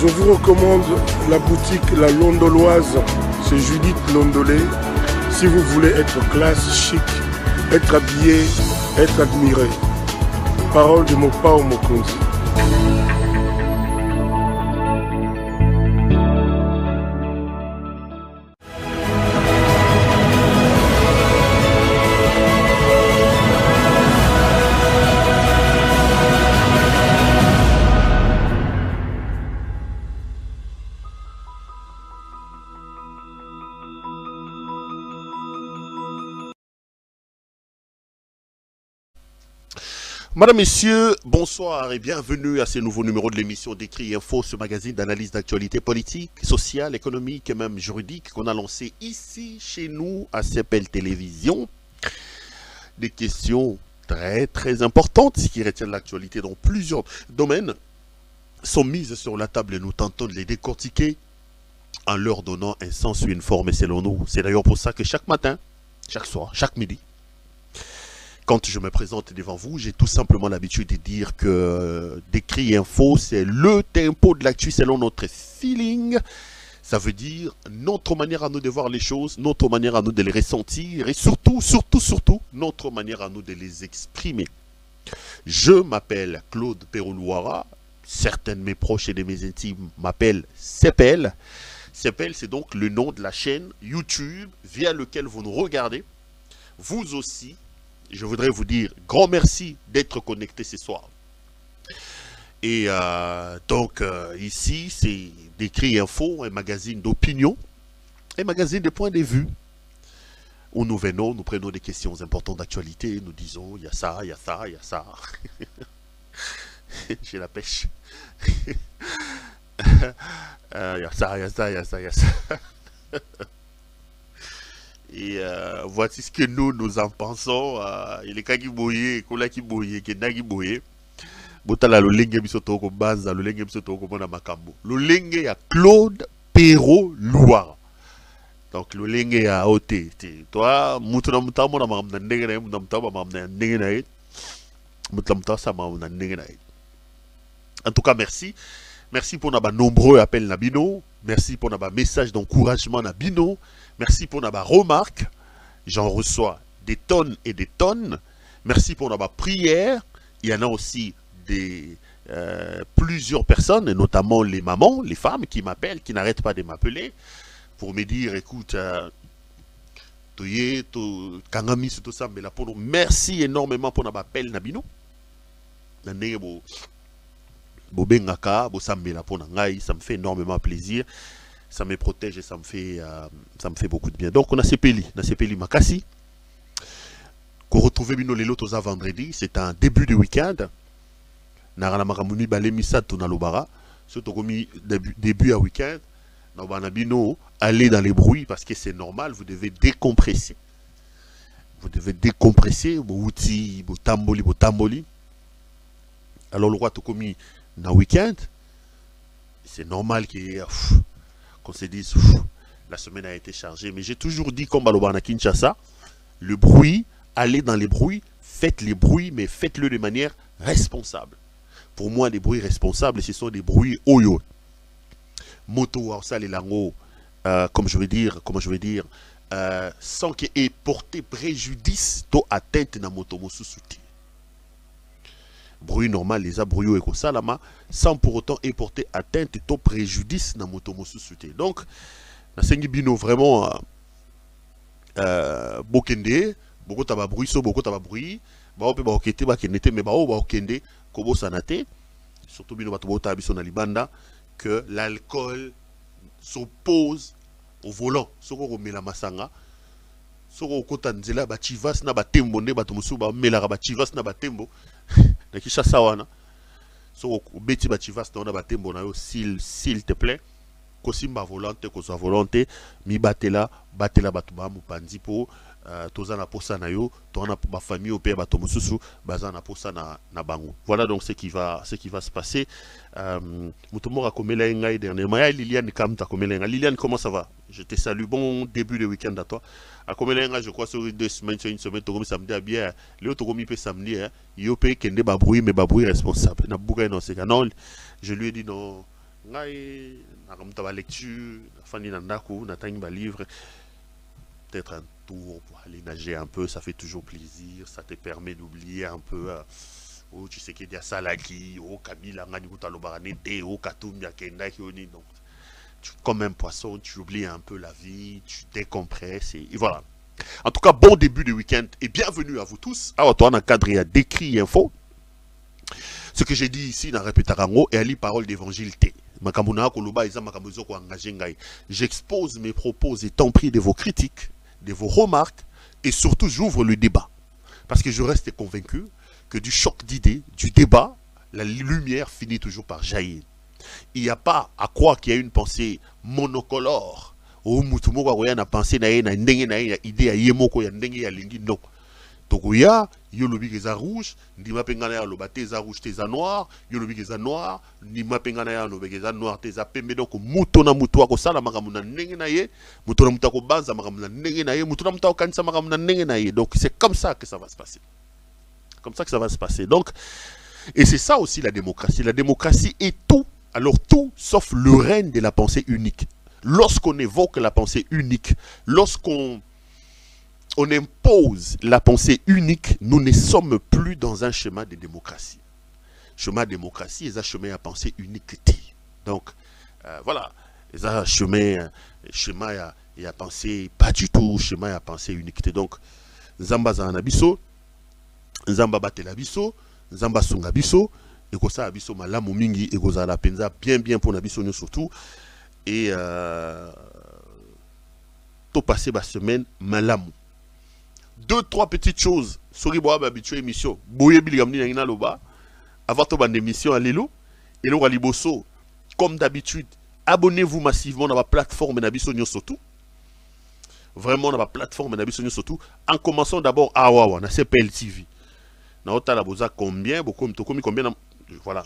Je vous recommande la boutique La Londoloise, c'est Judith Londolé. Si vous voulez être classe, chic, être habillé, être admiré. Parole de Mopao Mokonzi. Madame, Messieurs, bonsoir et bienvenue à ce nouveau numéro de l'émission d'Écrit Info, ce magazine d'analyse d'actualité politique, sociale, économique et même juridique qu'on a lancé ici, chez nous, à CPL Télévision. Des questions très importantes qui retiennent l'actualité dans plusieurs domaines sont mises sur la table et nous tentons de les décortiquer en leur donnant un sens ou une forme selon nous. C'est d'ailleurs pour ça que chaque matin, chaque soir, chaque midi, quand je me présente devant vous, j'ai tout simplement l'habitude de dire que d'Écrit Info, c'est le tempo de l'actu selon notre feeling. Ça veut dire notre manière à nous de voir les choses, notre manière à nous de les ressentir et surtout, notre manière à nous de les exprimer. Je m'appelle Claude Peroulouara. Certains de mes proches et de mes intimes m'appellent CPL. CPL, c'est donc le nom de la chaîne YouTube via lequel vous nous regardez. Vous aussi, je voudrais vous dire grand merci d'être connecté ce soir. Et donc ici, c'est d'Écrit Info, un magazine d'opinion, un magazine de points de vue, où nous venons, nous prenons des questions importantes d'actualité, nous disons, il y a ça, il y a ça, il y a ça. J'ai la pêche. Il y a ça, il y a ça, il y a ça, il y a ça. Et voici ce que nous en pensons. Il est Kagiboye, Kola Kiboye, Kenda Kiboye. Botala Lolenge Bisoto ko Banza, Lolenge Bisoto ko Mona Makambo. Lolenge ya Claude Peroulouara. Donc Lolenge ya OT. Toi, Moutuna Moutamo na Mamna Negena, Moutama Mamna Negena, Moutlamta Sama Negena. En tout cas, merci. Merci pour nos nombreux appels Nabino. Merci pour nos messages d'encouragement Nabino. Merci pour nos remarques. J'en reçois des tonnes et des tonnes. Merci pour nos prières. Il y en a aussi plusieurs personnes, et notamment les mamans, les femmes qui m'appellent, qui n'arrêtent pas de m'appeler pour me dire, écoute, merci énormément pour nos appels Nabino. Ça me fait énormément plaisir, ça me protège et ça me fait beaucoup de bien. Donc on a CPL Makasi qu'on retrouve Bino Lelo Toza vendredi, c'est un début de week-end. Narana Makamuni Balemisa Tonalobara, surtout comme début à week-end. Bino aller dans les bruits parce que c'est normal, vous devez décompresser. Vous devez décompresser, vos outils, vos tamboli. Alors le roi Tokomi dans le week-end, c'est normal qu'on se dise la semaine a été chargée. Mais j'ai toujours dit, comme Balobana Kinshasa, le bruit, allez dans les bruits, faites les bruits, mais faites-le de manière responsable. Pour moi, les bruits responsables, ce sont des bruits oyo. Moto, ça, les lango, comme je veux dire, sans qu'il ait porté préjudice, to atteinte na moto mosusuti. Bruit normal, les abrouillots et salama, sans pour autant porter atteinte et préjudice dans moto mosusuté. Donc, na sengi bino vraiment bokende, beaucoup taba bruit, so beaucoup taba bruit, ba ope ba okete ba kenete mais ba o ba okende kobo sanate, surtout bino bato bota biso na libanda que l'alcool s'oppose au volant. Soko romela masanga, soko kota nzela ba chivas na ba tembo nde bato musu ba mela ba chivas na ba tembo. Na Kinshasa wana so beti ba chivas na ba tembo na yo s'il te plaît ko simba volonté ko so volonté mi batela batu ba mupanzi po toza na posa na yo to na ba famille au père bato mususu baza na posa na bango. Voilà donc ce qui va se passer. Mutomora komela ngai dernièrement Liliane Kamta komela ngai. Liliane, comment ça va? Je te salue, bon début de week-end à toi. À Komelenga, je crois sur 2 semaines, sur une semaine, tu samedi à bien. Léo Togomi peut samedi, il y a payé qu'il y a des babouilles, mais babouilles responsables. Non, je lui ai dit non, ngai nakamta ba lecture fani na ndako natangi ba livre, peut-être un tour pour aller nager un peu, ça fait toujours plaisir, ça te permet d'oublier un peu oh tu sais qu'il y a salaki, oh kabila ngani kutalobane te, oh katumbi akenda ki oni, donc comme un poisson, tu oublies un peu la vie, tu décompresses et voilà. En tout cas, bon début de week-end et bienvenue à vous tous. Alors, toi, on a cadré à Décrit Info. Ce que j'ai dit ici dans Répétarango et à l'île parole d'évangile T. J'expose mes propos et tant pris de vos critiques, de vos remarques et surtout j'ouvre le débat. Parce que je reste convaincu que du choc d'idées, du débat, la lumière finit toujours par jaillir. Il n'y a pas à croire qu'il y a une pensée monocolore. Ou mutumo kwa na pensée na ye na ndenge na ye idée ya yemoko ya ndenge ya lingi non. Donc il y a yolobi ke za rouge, ndima pengana ya lobate za rouge te za noir, yolobi ke za noir, ndima pengana ya lobate za noir te za pembe, donc muto na muto ko sala makamu na ndenge na ye, muto na muto ko banza makamu na ndenge na ye, muto na muto ko kanisa makamu na ndenge na ye. Donc c'est comme ça que ça va se passer. Comme ça que ça va se passer. Donc et c'est ça aussi la démocratie. La démocratie est tout. Alors tout sauf le règne de la pensée unique. Lorsqu'on évoque la pensée unique, lorsqu'on impose la pensée unique, nous ne sommes plus dans un schéma de démocratie. Chemin de démocratie est un chemin à pensée unique. Donc voilà, c'est un chemin à penser pas du tout, chemin à pensée unique. Donc Zamba Zanabiso, Zamba Batelabiso, Zamba Sungabiso, et que ça abiso malamu mingi et que ça la penza bien pour nabiso surtout et tout passer la semaine malamu. Deux trois petites choses sori boa habitué émission boye biligamni na loba avant to bande émission à lelo et le liboso comme d'habitude abonnez-vous massivement dans la plateforme nabiso surtout. Vraiment dans la plateforme nabiso surtout en commençant d'abord à Wawa na CPL TV. Na otala boza combien voilà.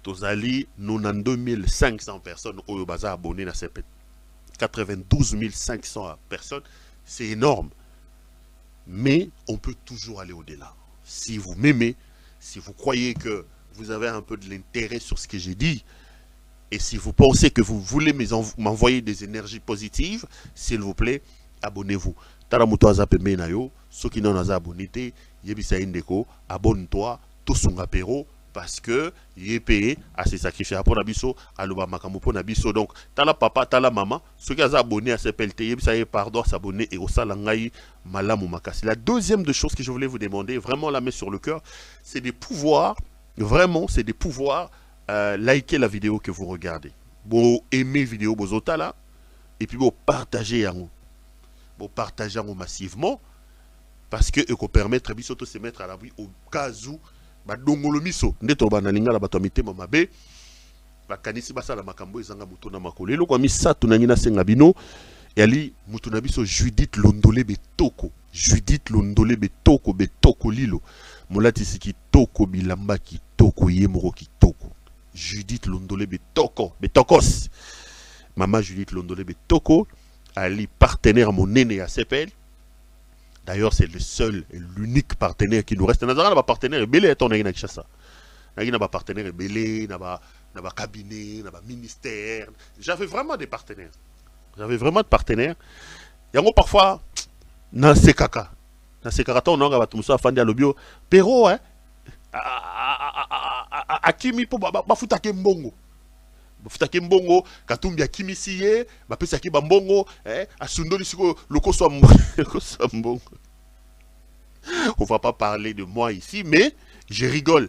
Tozali 92 500 personnes au bazar abonnés à CPL. 92 500 personnes, c'est énorme. Mais on peut toujours aller au-delà. Si vous m'aimez, si vous croyez que vous avez un peu de l'intérêt sur ce que j'ai dit, et si vous pensez que vous voulez m'envoyer des énergies positives, s'il vous plaît, abonnez-vous. Taramuto azapeme na yo, ceux qui n'ont pas abonné, yebisa indeko, abonne-toi, tout son apéro, parce que il est payé à se sacrifier pour nabiso, à l'oba makamu pour nabiso. Donc, tala papa, tala maman, ceux qui ont abonné à CPLT, yebisa y pardon, s'abonner et au salangai malamu makasi. La deuxième des choses que je voulais vous demander, vraiment la main sur le cœur, c'est de pouvoir, vraiment, c'est de pouvoir liker la vidéo que vous regardez. Bon, aimer vidéo, bon, là, et puis bon, partager en pour partager massivement parce que et permettre à biso de se mettre à l'abri au cas où ba dongolo miso ndeto banalinga la bato mitema mabe ba kanisi basala makambo ezanga muto na makolelo kwa misatu na ngina senga bino yali muto na biso Judith Londolé betoko betoko lilo molati siki toko bilamba ki toko yemoro ki toko Judith Londolé betokos maman Judith Londolé betoko Ali partenaire mon aîné à CPL. D'ailleurs, c'est le seul et l'unique partenaire qui nous reste. Nazara n'a pas partenaire belé et ton aïna Kishasa. N'a pas partenaire belé, n'a pas cabinet, n'a pas ministère. J'avais vraiment des partenaires. Et en gros, parfois, dans ces caca, on a un peu de lobio. Pero, hein, Akimi pour bafutake mbongo. Bafutake mbongo katumbi akimisiye bapesa ki bambongo asundoli siko loko so mbongo. On va pas parler de moi ici mais je rigole.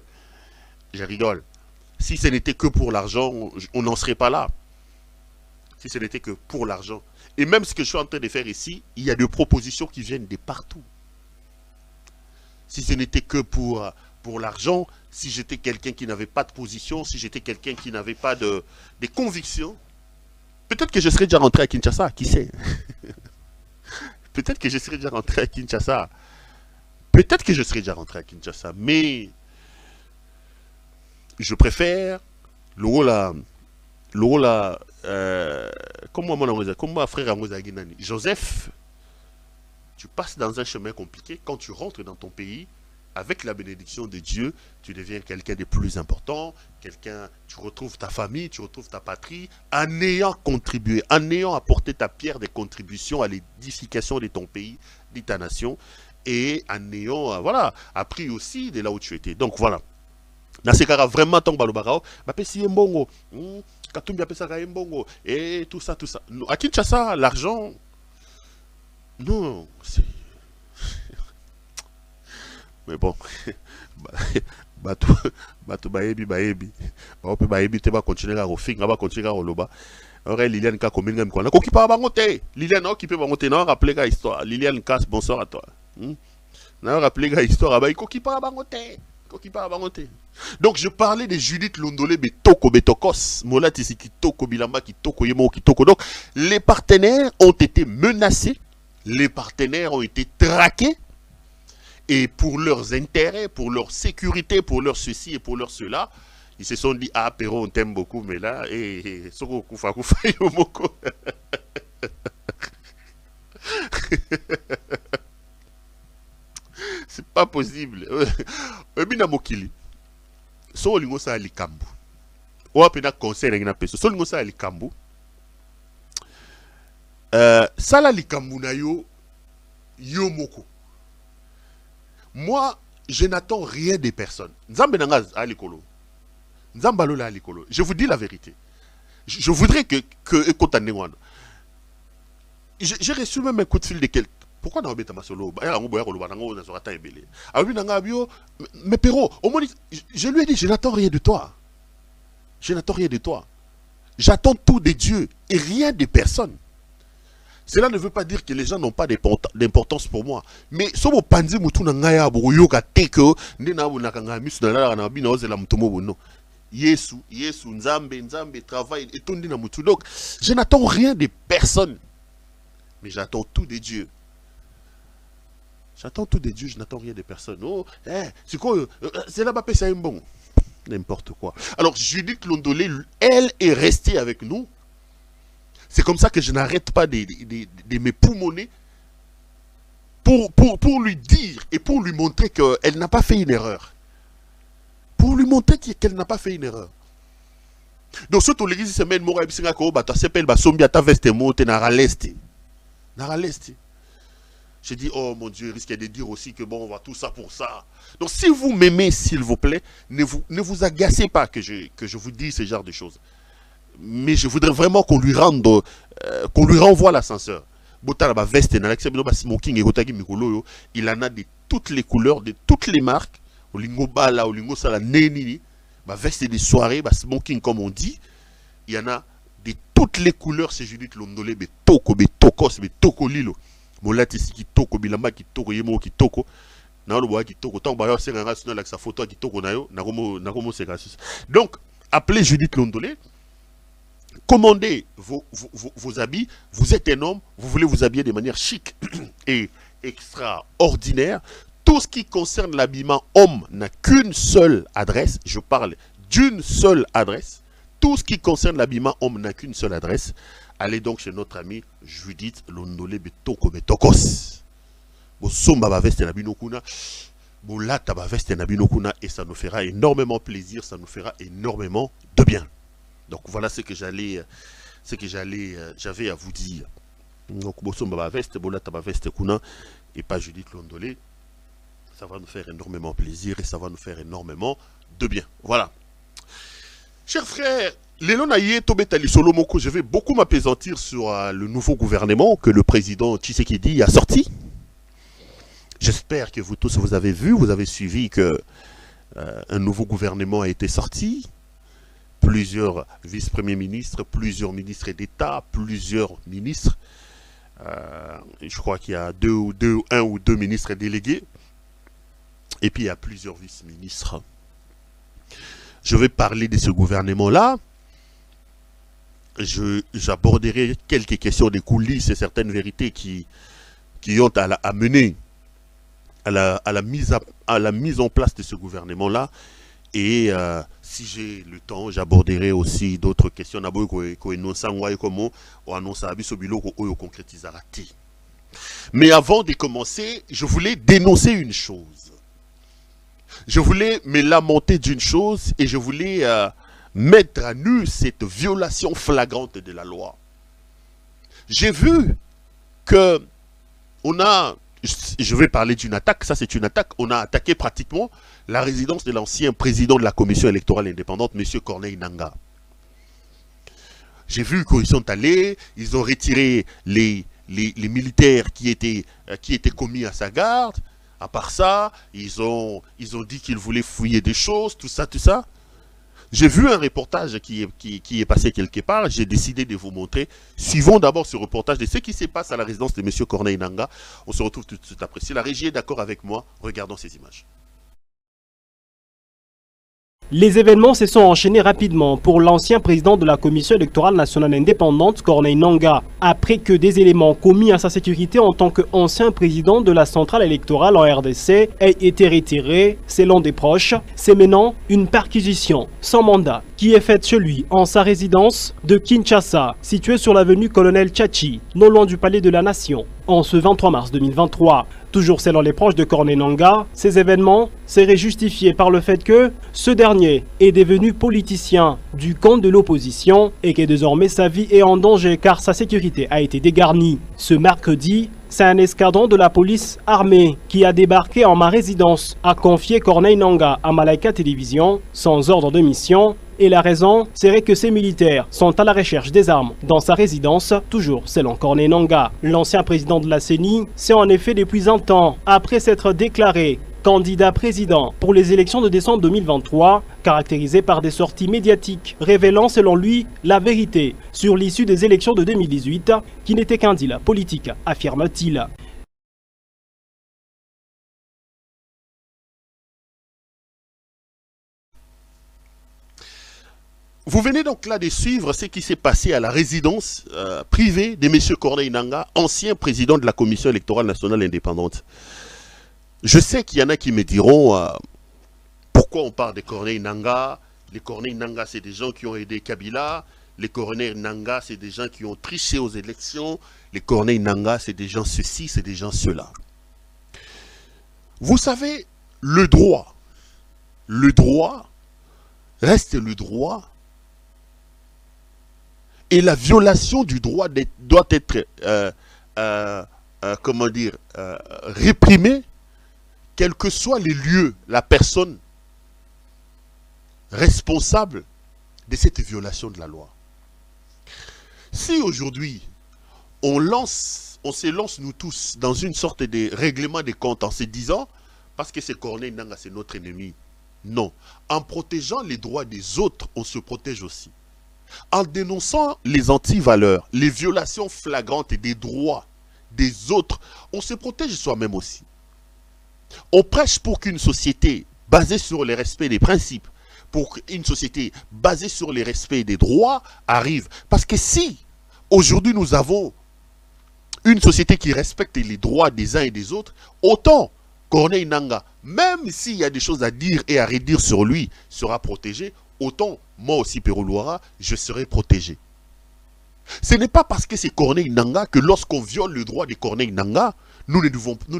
Si ce n'était que pour l'argent, on n'en serait pas là. Si ce n'était que pour l'argent. Et même ce que je suis en train de faire ici, il y a des propositions qui viennent de partout. Si ce n'était que pour l'argent, si j'étais quelqu'un qui n'avait pas de position, si j'étais quelqu'un qui n'avait pas de convictions, peut-être que je serais déjà rentré à Kinshasa, qui sait. Peut-être que je serais déjà rentré à Kinshasa. Mais je préfère le rôle comme frère Joseph, tu passes dans un chemin compliqué. Quand tu rentres dans ton pays, avec la bénédiction de Dieu, tu deviens quelqu'un de plus important, tu retrouves ta famille, tu retrouves ta patrie, en ayant contribué, en ayant apporté ta pierre de contribution à l'édification de ton pays, de ta nation, et en ayant, voilà, appris aussi de là où tu étais. Donc voilà. Nasekara vraiment tant balobara, bapesi mbongo, katumbi apesaka mbongo, et tout ça, tout ça. À Kinshasa, l'argent, non, c'est... Mais bon, bato baebi, baope baebi te ba continuer à refinga, ba continuer à roloba. Aurait Liliane ka combien même quoi. Na koki pa bangote. Liliane occupé bangote, na rappeler ga histoire. Liliane Casse, bonsoir à toi. Na rappeler ga histoire, ba koki pa bangote. Donc je parlais de Judith Londolé Betoko Betokos, Mola Tisiki Toko Bilamba Kitoko Yemo Kitoko. Donc les partenaires ont été menacés, les partenaires ont été traqués, et pour leurs intérêts, pour leur sécurité, pour leur ceci et pour leur cela, ils se sont dit ah Perro on t'aime beaucoup mais là Soko Kufa Kufa Yomoko. C'est pas possible. Ebina Mokili. So lingo sa likambu. O apena conseil na peso. So lingo sa likambu. Sala likambu na yo moko. Moi, je n'attends rien des personnes. Nzambe nanga alikolo. Nzambalo la alikolo. Je vous dis la vérité. Je voudrais que j'ai reçu même un coup de fil de quelqu'un. Pourquoi dans le solo? Mais Perro, je lui ai dit, je n'attends rien de toi. Je n'attends rien de toi. J'attends tout de Dieu et rien de personne. Cela ne veut pas dire que les gens n'ont pas d'importance pour moi. Mais si vous pensez que vous Yesu, Nzambe, travail, et tout. Donc, je n'attends rien de personne. Mais j'attends tout de Dieu. J'attends tout de Dieu, je n'attends rien de personne. Oh, c'est quoi? C'est là-bas, c'est un bon. N'importe quoi. Alors, Judith Londolé, elle est restée avec nous. C'est comme ça que je n'arrête pas de me poumonner pour lui dire et pour lui montrer qu'elle n'a pas fait une erreur. Pour lui montrer qu'elle n'a pas fait une erreur. Donc, surtout l'église semaine, Mora Ebsinga Koba, tu s'appelles Basombi, ta veste mote, Nara l'Est. J'ai dit, oh mon Dieu, il risque de dire aussi que bon, on va tout ça pour ça. Donc si vous m'aimez, s'il vous plaît, ne vous agacez pas que je vous dise ce genre de choses. Mais je voudrais vraiment qu'on lui renvoie l'ascenseur. Il en a de toutes les couleurs, de toutes les marques. Veste des soirées, smoking comme on dit. Il y en a de toutes les couleurs, c'est Judith Londolé, Tokos, Toko Lilo. Molati siki toko bilamba ki toko yemo ki toko na lo ki toko tant ba yo senga national avec sa photo ki toko na yo na komo seka. Donc appelez Judith Londolé, commandez vos habits, vous êtes un homme, vous voulez vous habiller de manière chic et extraordinaire. Tout ce qui concerne l'habillement homme n'a qu'une seule adresse, je parle d'une seule adresse. Tout ce qui concerne l'habillement homme n'a qu'une seule adresse. Allez donc chez notre ami Judith Londolé Betoko Betokos. Bosomba ba veste na binokuna, bolata ba veste na binokuna, et ça nous fera énormément plaisir, ça nous fera énormément de bien. Donc voilà ce que j'avais à vous dire. Donc bosomba ba veste, bolata ba veste kuna, et pas Judith Londolé. Ça va nous faire énormément plaisir et ça va nous faire énormément de bien. Voilà. Chers frères, je vais beaucoup m'apaisantir sur le nouveau gouvernement que le président Tshisekedi a sorti. J'espère que vous tous, vous avez vu, vous avez suivi que un nouveau gouvernement a été sorti. Plusieurs vice-premiers ministres, plusieurs ministres d'État, plusieurs ministres. Je crois qu'il y a un ou deux ministres délégués. Et puis il y a plusieurs vice-ministres. Je vais parler de ce gouvernement-là. J'aborderai quelques questions des coulisses et certaines vérités qui ont à mener à la mise en place de ce gouvernement-là. Et si j'ai le temps, j'aborderai aussi d'autres questions. Mais avant de commencer, je voulais dénoncer une chose. Je voulais me lamenter d'une chose et je voulais mettre à nu cette violation flagrante de la loi. J'ai vu que on a, je vais parler d'une attaque, ça c'est une attaque, on a attaqué pratiquement la résidence de l'ancien président de la commission électorale indépendante, M. Corneille Nangaa. J'ai vu qu'ils sont allés, ils ont retiré les militaires qui étaient commis à sa garde. À part ça, ils ont dit qu'ils voulaient fouiller des choses, tout ça, tout ça. J'ai vu un reportage qui est passé quelque part, j'ai décidé de vous montrer. Suivons d'abord ce reportage de ce qui se passe à la résidence de M. Corneille Nangaa. On se retrouve tout de suite après. Si la régie est d'accord avec moi, regardons ces images. Les événements se sont enchaînés rapidement pour l'ancien président de la Commission électorale nationale indépendante, Corneille Nangaa, après que des éléments commis à sa sécurité en tant qu'ancien président de la centrale électorale en RDC aient été retirés, selon des proches. C'est maintenant une perquisition sans mandat qui est faite chez lui en sa résidence de Kinshasa, située sur l'avenue Colonel Tchachi, non loin du Palais de la Nation, en ce 23 mars 2023. Toujours selon les proches de Corneille Nangaa, ces événements seraient justifiés par le fait que ce dernier est devenu politicien du camp de l'opposition et que désormais sa vie est en danger car sa sécurité a été dégarnie. Ce mercredi, c'est un escadron de la police armée qui a débarqué en ma résidence, a confié Corneille Nangaa à Malaika Télévision sans ordre de mission. Et la raison serait que ces militaires sont à la recherche des armes dans sa résidence, toujours selon Corneille Nangaa. L'ancien président de la CENI s'est en effet depuis un temps, après s'être déclaré candidat président pour les élections de décembre 2023, caractérisé par des sorties médiatiques révélant selon lui la vérité sur l'issue des élections de 2018, qui n'était qu'un deal politique, affirme-t-il. Vous venez donc là de suivre ce qui s'est passé à la résidence privée de M. Corneille Nangaa, ancien président de la Commission électorale nationale indépendante. Je sais qu'il y en a qui me diront pourquoi on parle de Corneille Nangaa. Les Corneille Nangaa, c'est des gens qui ont aidé Kabila. Les Corneille Nangaa, c'est des gens qui ont triché aux élections. Les Corneille Nangaa, c'est des gens ceci, c'est des gens cela. Vous savez, le droit reste le droit. Et la violation du droit doit être, réprimée, quels que soient les lieux, la personne responsable de cette violation de la loi. Si aujourd'hui, on se lance nous tous dans une sorte de règlement des comptes en se disant, parce que c'est Corneille Nangaa, c'est notre ennemi. Non. En protégeant les droits des autres, on se protège aussi. En dénonçant les anti-valeurs, les violations flagrantes des droits des autres, on se protège soi-même aussi. On prêche pour qu'une société basée sur le respect des principes, pour qu'une société basée sur le respect des droits arrive. Parce que si aujourd'hui nous avons une société qui respecte les droits des uns et des autres, autant Corneille Nangaa, même s'il y a des choses à dire et à redire sur lui, sera protégé, autant moi aussi, Pero Luara, je serai protégé. Ce n'est pas parce que c'est Corneille Nangaa que lorsqu'on viole le droit de Corneille Nangaa, nous ne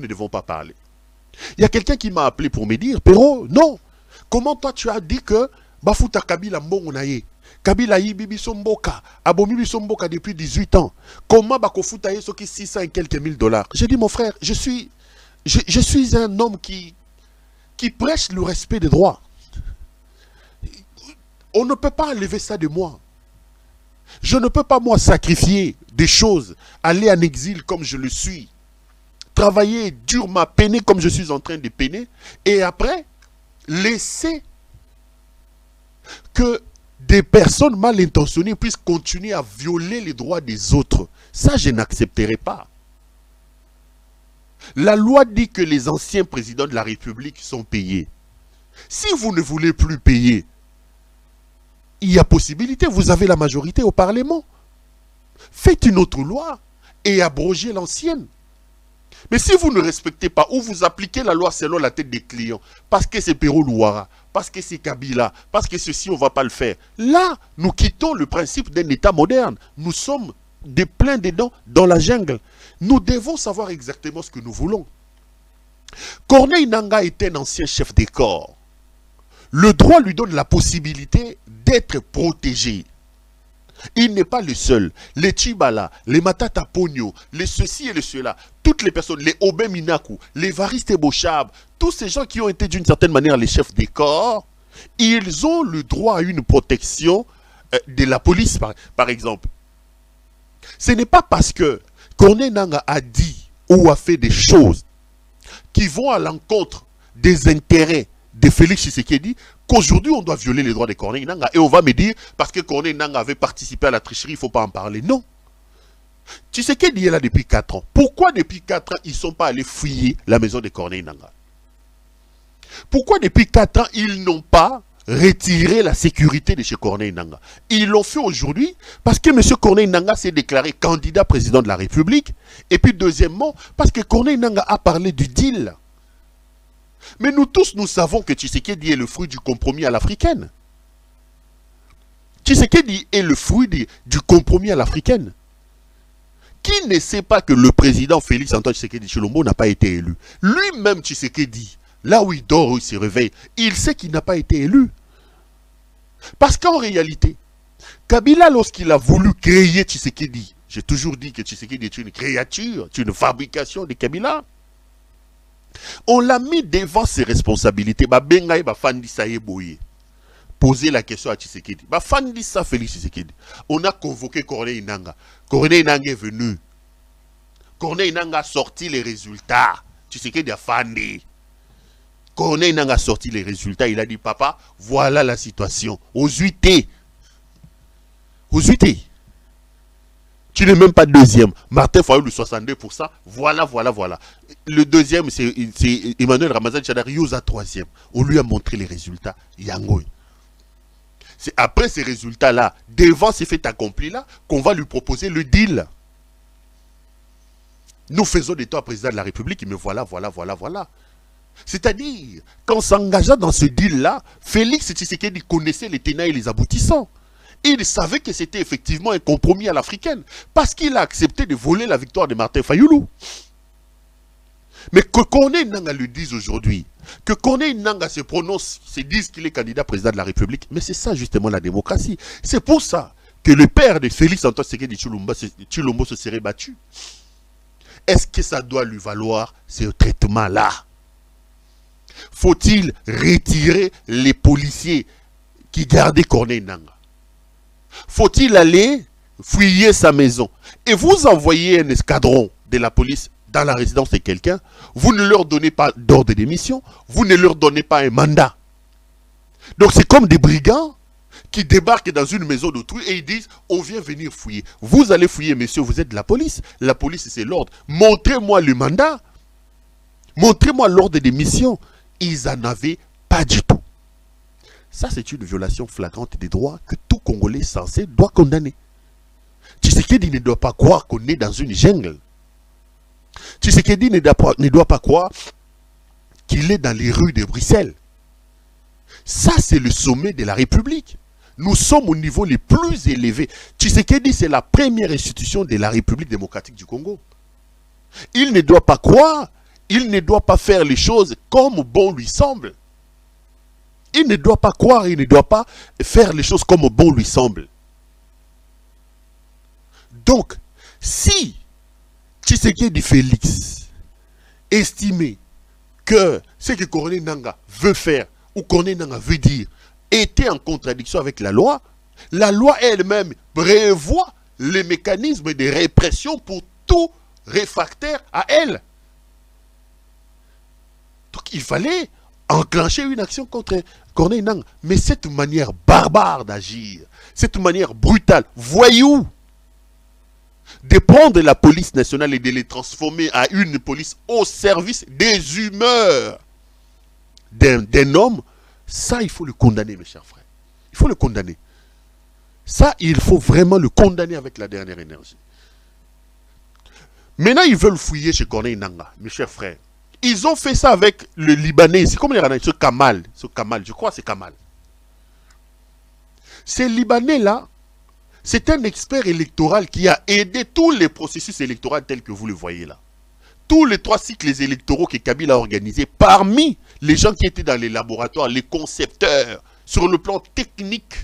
devons pas parler. Il y a quelqu'un qui m'a appelé pour me dire, Pero, non, comment toi tu as dit que Bafuta Kabila Mbongonaye, Kabila Yibibi Somboka, Abomibi Somboka depuis 18 ans, comment Bakofuta Yesoki 600 et quelques mille dollars. J'ai dit, mon frère, je suis un homme qui prêche le respect des droits. On ne peut pas enlever ça de moi. Je ne peux pas, moi, sacrifier des choses, aller en exil comme je le suis, travailler durement, peiner comme je suis en train de peiner, et après, laisser que des personnes mal intentionnées puissent continuer à violer les droits des autres. Ça, je n'accepterai pas. La loi dit que les anciens présidents de la République sont payés. Si vous ne voulez plus payer, il y a possibilité, vous avez la majorité au Parlement. Faites une autre loi et abrogez l'ancienne. Mais si vous ne respectez pas ou vous appliquez la loi selon la tête des clients, parce que c'est Pero Luara, parce que c'est Kabila, parce que ceci, on ne va pas le faire. Là, nous quittons le principe d'un État moderne. Nous sommes plein dedans dans la jungle. Nous devons savoir exactement ce que nous voulons. Corneille Nangaa est un ancien chef des corps. Le droit lui donne la possibilité d'être protégé. Il n'est pas le seul. Les Chibala, les Matata Pogno, les ceci et les cela, toutes les personnes, les Obé Minaku, les Variste Bochab, tous ces gens qui ont été d'une certaine manière les chefs des corps, ils ont le droit à une protection de la police, par exemple. Ce n'est pas parce que Corneille Nangaa a dit ou a fait des choses qui vont à l'encontre des intérêts de Félix Tshisekedi qu'aujourd'hui on doit violer les droits de Corneille Nangaa. Et on va me dire, parce que Corneille Nangaa avait participé à la tricherie, il ne faut pas en parler. Non. Tshisekedi est là depuis 4 ans. Pourquoi depuis 4 ans, ils ne sont pas allés fouiller la maison de Corneille Nangaa? Pourquoi depuis 4 ans, ils n'ont pas retiré la sécurité de chez Corneille Nangaa? Ils l'ont fait aujourd'hui parce que M. Corneille Nangaa s'est déclaré candidat président de la République. Et puis deuxièmement, parce que Corneille Nangaa a parlé du deal. Mais nous tous, nous savons que Tshisekedi est le fruit du compromis à l'africaine. Tshisekedi est le fruit du compromis à l'africaine. Qui ne sait pas que le président Félix Antoine Tshisekedi Tshilombo n'a pas été élu? Lui-même Tshisekedi, là où il dort, où il se réveille, il sait qu'il n'a pas été élu. Parce qu'en réalité, Kabila, lorsqu'il a voulu créer Tshisekedi, j'ai toujours dit que Tshisekedi est une créature, c'est une fabrication de Kabila. On l'a mis devant ses responsabilités. Poser la question à Tshisekedi. Félix Tshisekedi. On a convoqué Corneille Nangaa. Corneille Nangaa est venu. Corneille Nangaa a sorti les résultats. Tshisekedi a fandi. Corneille Nangaa a sorti les résultats. Il a dit, papa, voilà la situation. Aux UT. Aux UT. Tu n'es même pas deuxième. Martin Fayulu, 62%. Voilà. Le deuxième, c'est Emmanuel Ramazan Tchadariouza, troisième. On lui a montré les résultats. Yangoy. C'est après ces résultats-là, devant ces faits accomplis-là, qu'on va lui proposer le deal. Nous faisons des toi président de la République, mais voilà. C'est-à-dire, qu'en s'engageant dans ce deal-là, Félix Tshisekedi connaissait les tenants et les aboutissants. Il savait que c'était effectivement un compromis à l'africaine, parce qu'il a accepté de voler la victoire de Martin Fayulu. Mais que Corneille Nangaa le dise aujourd'hui, que Corneille Nangaa se prononce, se dise qu'il est candidat président de la République, mais c'est ça justement la démocratie. C'est pour ça que le père de Félix Antoine Tshisekedi Tshilombo se serait battu. Est-ce que ça doit lui valoir ce traitement-là? Faut-il retirer les policiers qui gardaient Corneille Nangaa? Faut-il aller fouiller sa maison? Et vous envoyez un escadron de la police dans la résidence de quelqu'un, vous ne leur donnez pas d'ordre d'émission, vous ne leur donnez pas un mandat. Donc c'est comme des brigands qui débarquent dans une maison d'autrui et ils disent, on vient venir fouiller. Vous allez fouiller, monsieur, vous êtes de la police c'est l'ordre. Montrez-moi le mandat, montrez-moi l'ordre d'émission. Ils n'en avaient pas du tout. Ça, c'est une violation flagrante des droits que tout Congolais censé doit condamner. Tshisekedi ne doit pas croire qu'on est dans une jungle. Tshisekedi ne doit pas croire qu'il est dans les rues de Bruxelles. Ça, c'est le sommet de la République. Nous sommes au niveau le plus élevé. Tshisekedi, c'est la première institution de la République démocratique du Congo. Il ne doit pas croire, il ne doit pas faire les choses comme bon lui semble. Il ne doit pas croire, il ne doit pas faire les choses comme bon lui semble. Donc, si Tshisekedi Félix estimait que ce que Corneille Nangaa veut faire, ou Corneille Nangaa veut dire, était en contradiction avec la loi elle-même prévoit les mécanismes de répression pour tout réfractaire à elle. Donc il fallait enclencher une action contre Corneille Nangaa. Mais cette manière barbare d'agir, cette manière brutale, voyou, de prendre la police nationale et de les transformer à une police au service des humeurs d'un homme, ça il faut le condamner, mes chers frères. Il faut le condamner. Ça, il faut vraiment le condamner avec la dernière énergie. Maintenant, ils veulent fouiller chez Corneille Nangaa, mes chers frères. Ils ont fait ça avec le Libanais, c'est comme ce Kamal, je crois que c'est Kamal. Ce Libanais-là, c'est un expert électoral qui a aidé tous les processus électoraux tels que vous le voyez là. tous les 3 cycles électoraux que Kabila a organisés, parmi les gens qui étaient dans les laboratoires, les concepteurs, sur le plan technique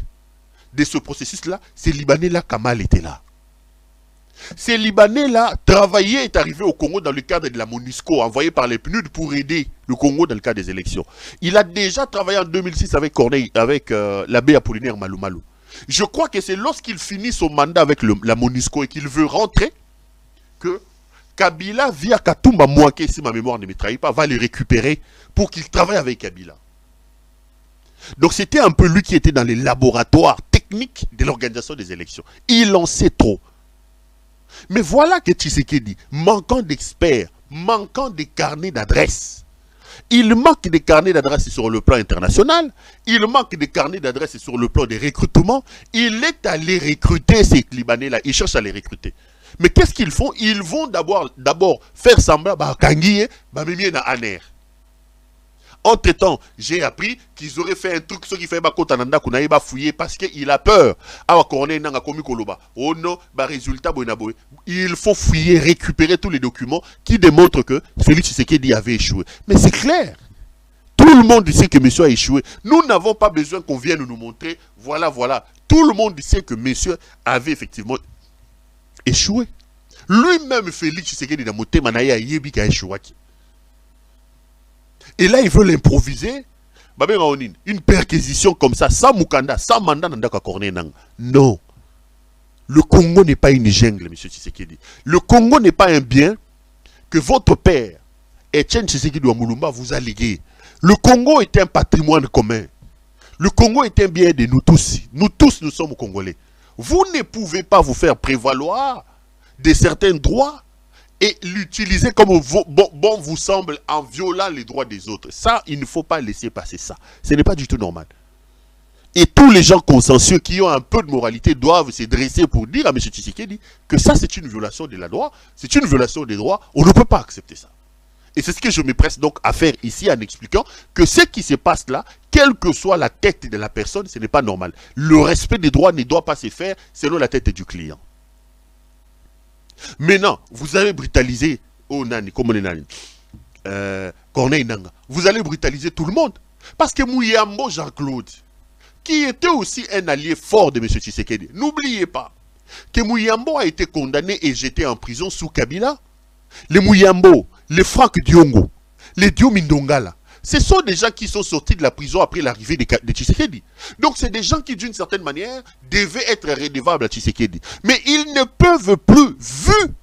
de ce processus-là, ces Libanais-là, Kamal était là. Ces Libanais-là travaillaient, est arrivé au Congo dans le cadre de la MONUSCO, envoyé par les PNUD pour aider le Congo dans le cadre des élections. Il a déjà travaillé en 2006 avec Corneille, avec l'abbé Apollinaire Malou Malou. Je crois que c'est lorsqu'il finit son mandat avec la MONUSCO et qu'il veut rentrer que Kabila, via Katumba Mouaké, si ma mémoire ne me trahit pas, va les récupérer pour qu'il travaille avec Kabila. Donc c'était un peu lui qui était dans les laboratoires techniques de l'organisation des élections. Il en sait trop. Mais voilà que Tshisekedi, manquant d'experts, manquant de carnets d'adresses, il manque des carnets d'adresses sur le plan international, il manque des carnets d'adresses sur le plan des recrutements, il est allé recruter ces Libanais-là, il cherche à les recruter. Mais qu'est-ce qu'ils font? Ils vont d'abord faire semblant, Entre-temps, j'ai appris qu'ils auraient fait un truc, ce qui fait Bakotananda qu'on va fouiller parce qu'il a peur. Oh non, résultat, il faut fouiller, récupérer tous les documents qui démontrent que Félix Tshisekedi avait échoué. Mais c'est clair. Tout le monde sait que monsieur a échoué. Nous n'avons pas besoin qu'on vienne nous montrer. Voilà, voilà. Tout le monde sait que monsieur avait effectivement échoué. Lui-même, Félix Tshisekedi dans Moté Manaya Yebi a échoué. Et là, ils veulent improviser une perquisition comme ça, sans Mukanda, sans mandat. Non. Le Congo n'est pas une jungle, M. Tshisekedi. Le Congo n'est pas un bien que votre père, Etienne Tshisekedi Wamulumba, vous a légué. Le Congo est un patrimoine commun. Le Congo est un bien de nous tous. Nous tous, nous sommes Congolais. Vous ne pouvez pas vous faire prévaloir de certains droits et l'utiliser comme bon vous semble en violant les droits des autres. Ça, il ne faut pas laisser passer ça. Ce n'est pas du tout normal. Et tous les gens consensueux qui ont un peu de moralité doivent se dresser pour dire à M. Tshisekedi que ça, c'est une violation de la loi, c'est une violation des droits. On ne peut pas accepter ça. Et c'est ce que je me presse donc à faire ici en expliquant que ce qui se passe là, quelle que soit la tête de la personne, ce n'est pas normal. Le respect des droits ne doit pas se faire selon la tête du client. Maintenant, vous allez brutaliser Corneille Nanga. Vous allez brutaliser tout le monde. Parce que Mouyambo Jean-Claude, qui était aussi un allié fort de M. Tshisekedi, n'oubliez pas que Mouyambo a été condamné et jeté en prison sous Kabila. Les Mouyambo, les Franck Diongo, les Diomindongala, ce sont des gens qui sont sortis de la prison après l'arrivée de Tshisekedi. Donc c'est des gens qui d'une certaine manière devaient être redevables à Tshisekedi. Mais ils ne peuvent plus, vu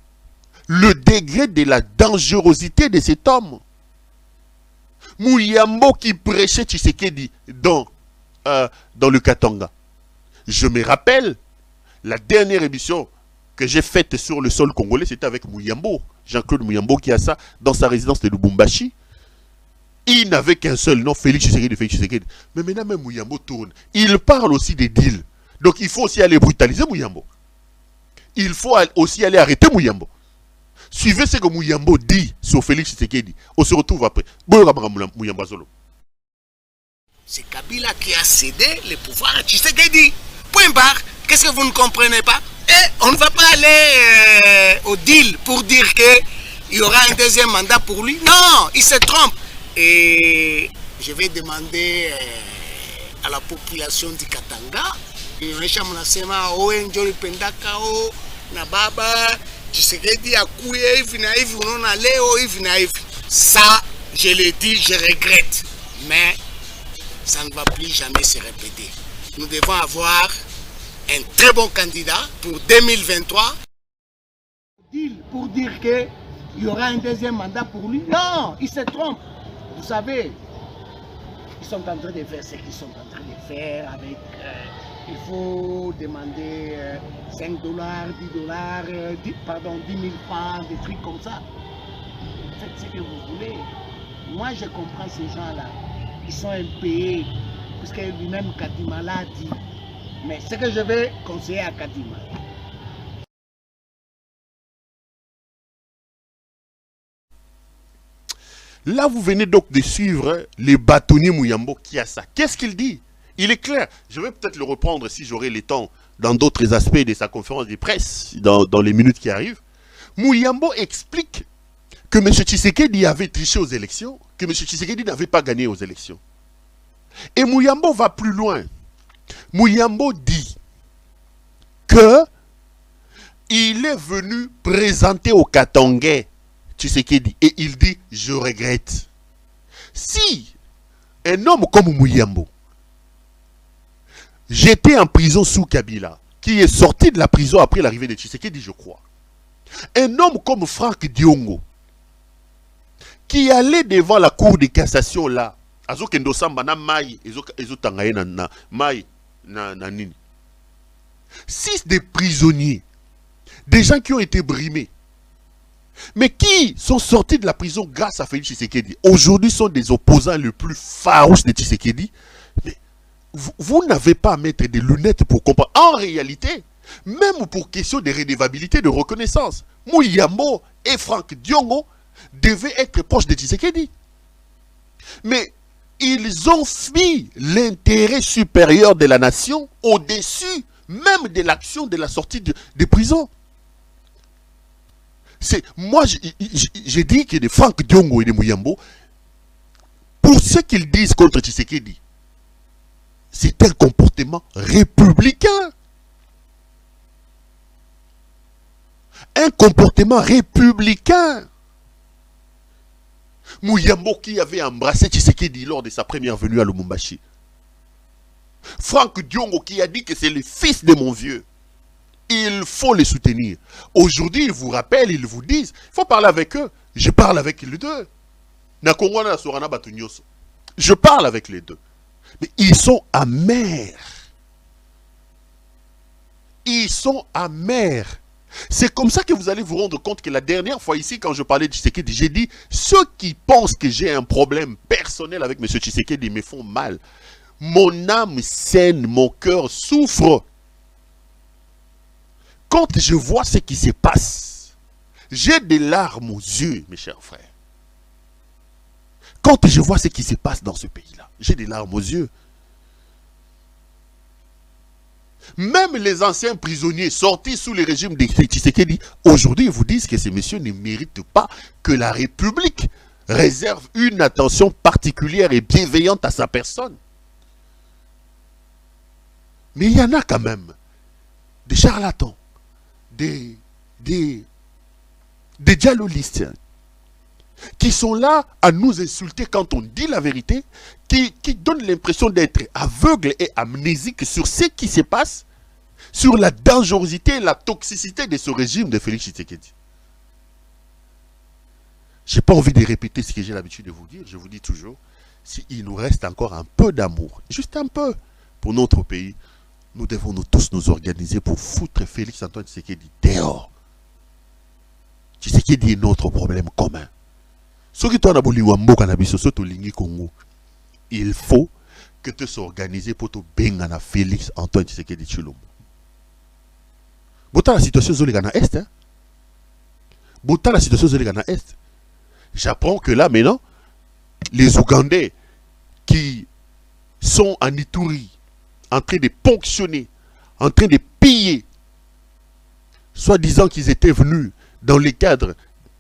le degré de la dangerosité de cet homme. Mouyambo qui prêchait Tshisekedi dans le Katanga. Je me rappelle, la dernière émission que j'ai faite sur le sol congolais, c'était avec Mouyambo. Jean-Claude Mouyambo qui a ça dans sa résidence de Lubumbashi. Il n'avait qu'un seul nom, Félix Tshisekedi. Mais maintenant, même Mouyambo tourne. Il parle aussi des deals. Donc, il faut aussi aller brutaliser Mouyambo. Il faut aussi aller arrêter Mouyambo. Suivez ce que Mouyambo dit sur Félix Tshisekedi. On se retrouve après. C'est Kabila qui a cédé le pouvoir à Tshisekedi. Point barre. Qu'est-ce que vous ne comprenez pas? Et on ne va pas aller au deal pour dire qu'il y aura un deuxième mandat pour lui. Non, il se trompe. Et je vais demander à la population du Katanga, ça, je le dis, je regrette. Mais ça ne va plus jamais se répéter. Nous devons avoir un très bon candidat pour 2023. Pour dire qu'il y aura un deuxième mandat pour lui. Non, il se trompe. Vous savez, ils sont en train de faire ce qu'ils sont en train de faire avec... il faut demander 5 dollars, 10 dollars, 10 000 francs, des trucs comme ça. Faites ce que vous voulez. Moi, je comprends ces gens-là. Ils sont impayés, puisque lui-même Kadima l'a dit. Mais ce que je vais conseiller à Kadima, là, vous venez donc de suivre les bâtonniers Mouyambo qui a ça. Qu'est-ce qu'il dit? Il est clair. Je vais peut-être le reprendre si j'aurai le temps dans d'autres aspects de sa conférence de presse, dans les minutes qui arrivent. Mouyambo explique que M. Tshisekedi avait triché aux élections, que M. Tshisekedi n'avait pas gagné aux élections. Et Mouyambo va plus loin. Mouyambo dit que il est venu présenter au Katangais Tshisekedi et il dit « Je regrette ». Si un homme comme Mouyambo, j'étais en prison sous Kabila, qui est sorti de la prison après l'arrivée de Tshisekedi, je crois. Un homme comme Franck Diongo, qui allait devant la cour de cassation là, six des prisonniers, des gens qui ont été brimés, mais qui sont sortis de la prison grâce à Félix Tshisekedi. Aujourd'hui sont des opposants les plus farouches de Tshisekedi. Mais vous n'avez pas à mettre des lunettes pour comprendre. En réalité, même pour question de redevabilité, de reconnaissance, Mouyambo et Franck Diongo devaient être proches de Tshisekedi. Mais ils ont mis l'intérêt supérieur de la nation au-dessus même de l'action de la sortie des prisons. Moi, j'ai dit que de Franck Diongo et de Mouyambo, pour ce qu'ils disent contre Tshisekedi, c'est un comportement républicain. Un comportement républicain. Mouyambo qui avait embrassé Tshisekedi lors de sa première venue à Lubumbashi. Franck Diongo qui a dit que c'est le fils de mon vieux. Il faut les soutenir. Aujourd'hui, ils vous rappellent, ils vous disent, il faut parler avec eux. Je parle avec les deux. Je parle avec les deux. Mais ils sont amers. Ils sont amers. C'est comme ça que vous allez vous rendre compte que la dernière fois ici, quand je parlais de Tshisekedi, j'ai dit, ceux qui pensent que j'ai un problème personnel avec M. Tshisekedi me font mal. Mon âme saigne, mon cœur souffre. Quand je vois ce qui se passe, j'ai des larmes aux yeux, mes chers frères. Quand je vois ce qui se passe dans ce pays-là, j'ai des larmes aux yeux. Même les anciens prisonniers sortis sous le régime de Tshisekedi, aujourd'hui, ils vous disent que ces messieurs ne méritent pas que la République réserve une attention particulière et bienveillante à sa personne. Mais il y en a quand même des charlatans, des dialoguistes qui sont là à nous insulter quand on dit la vérité, qui donnent l'impression d'être aveugles et amnésiques sur ce qui se passe, sur la dangerosité et la toxicité de ce régime de Félix Tshisekedi. Je n'ai pas envie de répéter ce que j'ai l'habitude de vous dire, je vous dis toujours, s'il nous reste encore un peu d'amour, juste un peu, pour notre pays, nous devons tous nous organiser pour foutre Félix Antoine Tshisekedi dehors. Tshisekedi est notre problème commun. Il faut que tu s'organises pour te bengana Félix Antoine Tshisekedi Tshilombo. Bota la situation Zoligana Est. Bota la situation Zoligana Est. J'apprends que là maintenant, les Ougandais qui sont en Ituri, en train de ponctionner, en train de piller, soi-disant qu'ils étaient venus dans le cadre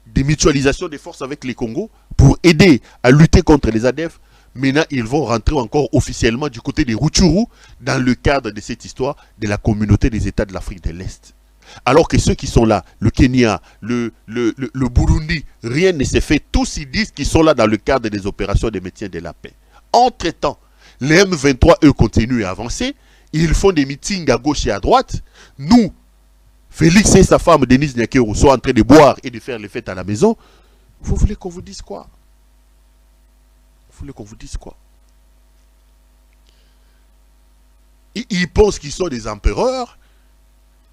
de mutualisation des forces avec les Congos pour aider à lutter contre les ADF. Maintenant, ils vont rentrer encore officiellement du côté des Rutshuru dans le cadre de cette histoire de la communauté des États de l'Afrique de l'Est. Alors que ceux qui sont là, le Kenya, le Burundi, rien ne s'est fait. Tous ils disent qu'ils sont là dans le cadre des opérations de maintien de la paix. Entre-temps, les M23, eux, continuent à avancer. Ils font des meetings à gauche et à droite. Nous, Félix et sa femme, Denise Nyakero, sont en train de boire et de faire les fêtes à la maison. Vous voulez qu'on vous dise quoi? Vous voulez qu'on vous dise quoi? Ils pensent qu'ils sont des empereurs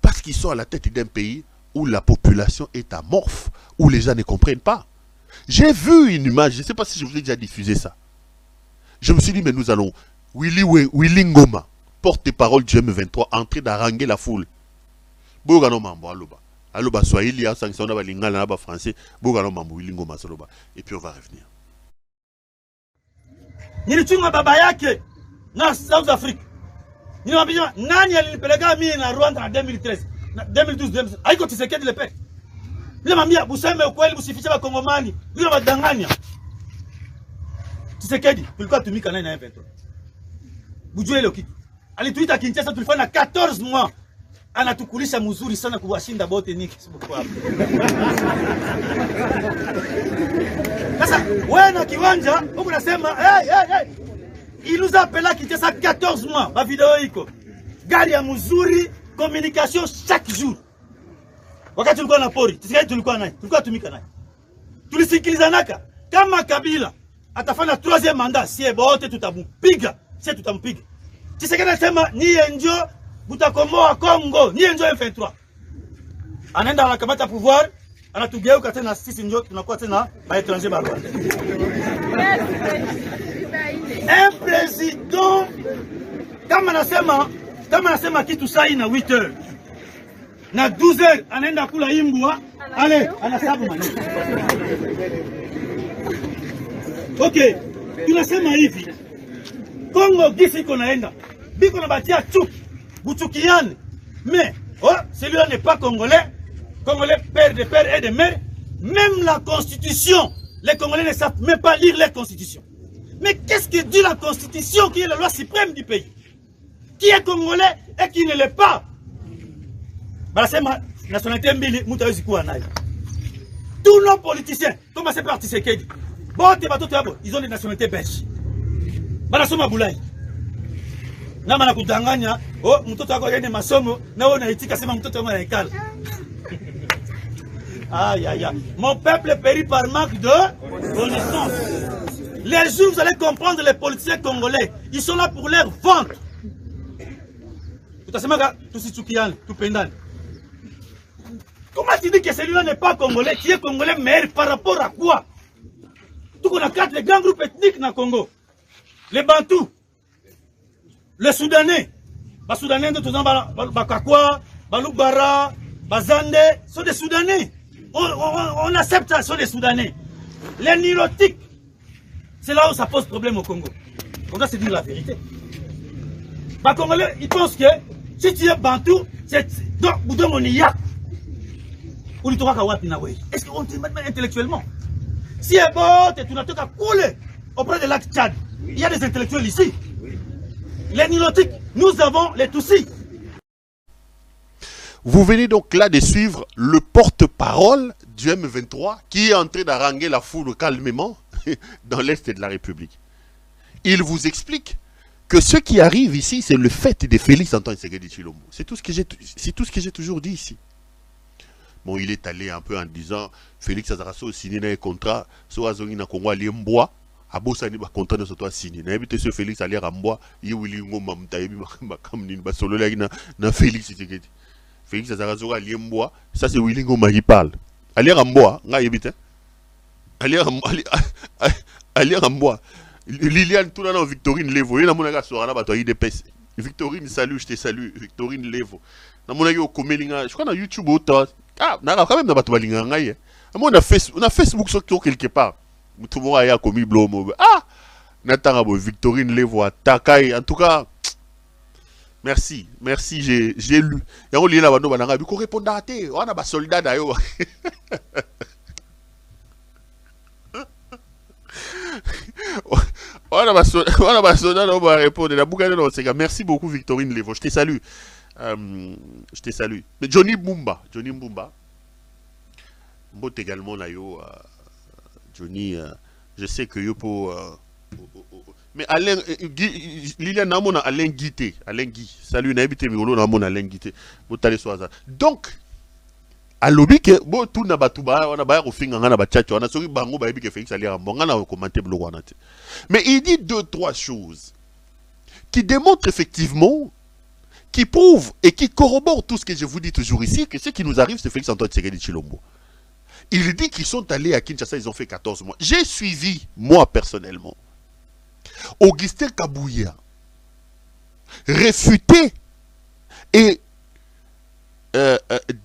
parce qu'ils sont à la tête d'un pays où la population est amorphe, où les gens ne comprennent pas. J'ai vu une image, je ne sais pas si je vous ai déjà diffusé ça. Je me suis dit, mais nous allons, Willy Ngoma, porte-parole du M23, entrer d'haranguer la foule. Bogano mambo aloba. Aloba Swahili, sanction na lingala na ba français, Bogano mambo Willy Ngoma soloba. Et puis on va revenir. Nilichunga baba yake na South Africa. Nilimwambia nani alinipeleka mimi na Rwanda na 2013, 2012, haiko Tshisekedi le peke. Bila mambia buseme ukweli msifiche ba Kongomani. Bila madanganya. Tshisekedi tulikuwa tumika naye na M23. Bujue ile kitu. Alituita Kinshasa tulifanya 14 mois. Anatukulisha mzuri sana kuwashinda bote niki sibuko hapo. Sasa wewe na kiwanja huko unasema hey. Il nous appelle à Kinshasa 14 mois. Ba video iko. Gari ya mzuri, communication chaque jour. Wakati tulikuwa na pori, Tshisekedi tulikuwa naye, tulikuwa tumika naye. Tulisikilizanaka kama Kabila atafanya 3e mandat, sie bote tutampiga, sie tutampiga. Tshisekedi anasema niye njo butakomoa Kongo, niye njo M23. Anaenda anakamata pouvoir, anatugeuka tena sisi njo tunakuwa tena ba étranger ba Rwanda. Un président kama nasema kitu sai na 8 heures. Na 12 heures anaenda kula imbwa, ale anasabu maneno. Okay, tunasema hivi. Kongo gisi iko naenda. Biko na batia chuki, buchukiane. Mais celui-là n'est pas congolais. Congolais père de père et de mère. Même la constitution, les Congolais ne savent même pas lire la constitution. Mais qu'est-ce que dit la constitution qui est la loi suprême du pays? Qui est congolais et qui ne l'est pas? Basema nationalité mbili mtu hawezi kuwa nayo. Tous nos politiciens, commencez par Tshisekedi. Bote batoto yabo, ils ont des nationalités belges. Banasoma bulai. Na mana kudanganya, mtoto wako yende masomo na wewe unaitika sema mtoto wangu anaikala. Aïe. Mon peuple périt par manque de connaissance. Les jours vous allez comprendre les politiciens congolais, ils sont là pour leur ventre. Tutasema tusichukiane, tupendane. Comment tu dis que celui-là n'est pas congolais, qui est congolais, mais par rapport à quoi? Tout qu'on a 4 les grands groupes ethniques dans le Congo. Les Bantous, les Soudanais, les Soudanais de tous les Bakakwa, Baloubara, Bazande, sont des Soudanais. On accepte ça, sont des Soudanais. Les Nilotiques, c'est là où ça pose problème au Congo. On doit se dire la vérité. Les Congolais, ils pensent que si tu es Bantou, c'est donc Boudon Moniyak. Est-ce qu'on dit maintenant intellectuellement? Si est bon, tu n'as qu'à couler auprès de lac Tchad. Il y a des intellectuels ici. Les Nilotiques, nous avons les Tutsis. Vous venez donc là de suivre le porte-parole du M23 qui est en train d'haranguer la foule calmement dans l'Est de la République. Il vous explique que ce qui arrive ici, c'est le fait de Félix Antoine Tshisekedi Tshilombo. C'est tout ce que j'ai toujours dit ici. Bon, il est allé un peu en disant Félix Azaraso signé un contrat, so azongi na Congo ali mboa, abosani ba contrat de soto signé. Na ebite ce Félix ali mboa, yiwili ngoma mtayebi makam ni ba solo na Félix Tshisekedi. Félix Azaraso ali mboa, ça c'est Willy Ngoma qui parle. Ali mboa, nga ebite. Ali mboa. Liliane tout là Victorine Levo, il na mona ga soara na bato IDPS. Victorine salut, je te salue, Victorine Levo. Na mona yo komelinga, je crois na YouTube autant. Ah, quand même, on a Facebook sur quelque part. Tout le monde a commis Blomo. Ah, Nathan Victorine Levoix, Takai. En tout cas, merci, j'ai lu. Et on lit là-bas, on a vu qu'on répond à tes. On a des soldats d'ailleurs. On a des soldats, on va répondre. Merci beaucoup, Victorine Levoix. Je te salue. Je te salue. Mais Johnny Mbumba, Mbot également là yo, Johnny, je sais que yo pour, mais Alain, Liliane Namona Alain Guité, salut n'habitez Migolo Namona Alain Guité, Botale Soaza. Donc, à l'objet que bon tout n'a pas tout bas, on a pas refait on a pas tchatché, on a sorti bango ba que Félix allait bon, on a commenté bloc on a. Mais il dit 2-3 choses qui démontrent effectivement, qui prouve et qui corrobore tout ce que je vous dis toujours ici, que ce qui nous arrive, c'est Félix Antoine Tshisekedi Tshilombo. Il dit qu'ils sont allés à Kinshasa, ils ont fait 14 mois. J'ai suivi, moi personnellement, Augustin Kabouya réfuter et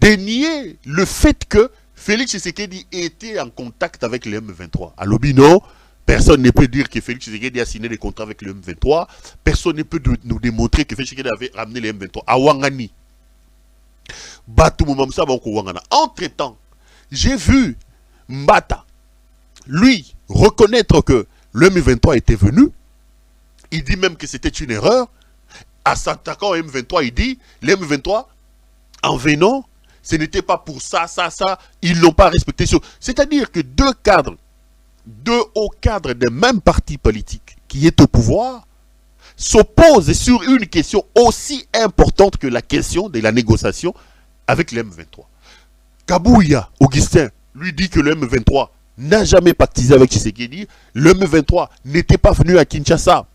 dénier le fait que Félix Tshisekedi était en contact avec le M23. À l'Obino, personne ne peut dire que Félix Tshisekedi a signé des contrats avec le M23. Personne ne peut nous démontrer que Félix Tshisekedi avait ramené le M23 à Wangani. Entre-temps, J'ai vu Mbata, lui, reconnaître que le M23 était venu. Il dit même que c'était une erreur. À s'attaquant au M23, il dit, le M23, en venant, ce n'était pas pour ça. Ils n'ont pas respecté. C'est-à-dire que deux hauts cadres de même parti politique qui est au pouvoir, s'opposent sur une question aussi importante que la question de la négociation avec le M23. Kabouya, Augustin, lui dit que le M23 n'a jamais pactisé avec Tshisekedi. Le M23 n'était pas venu à Kinshasa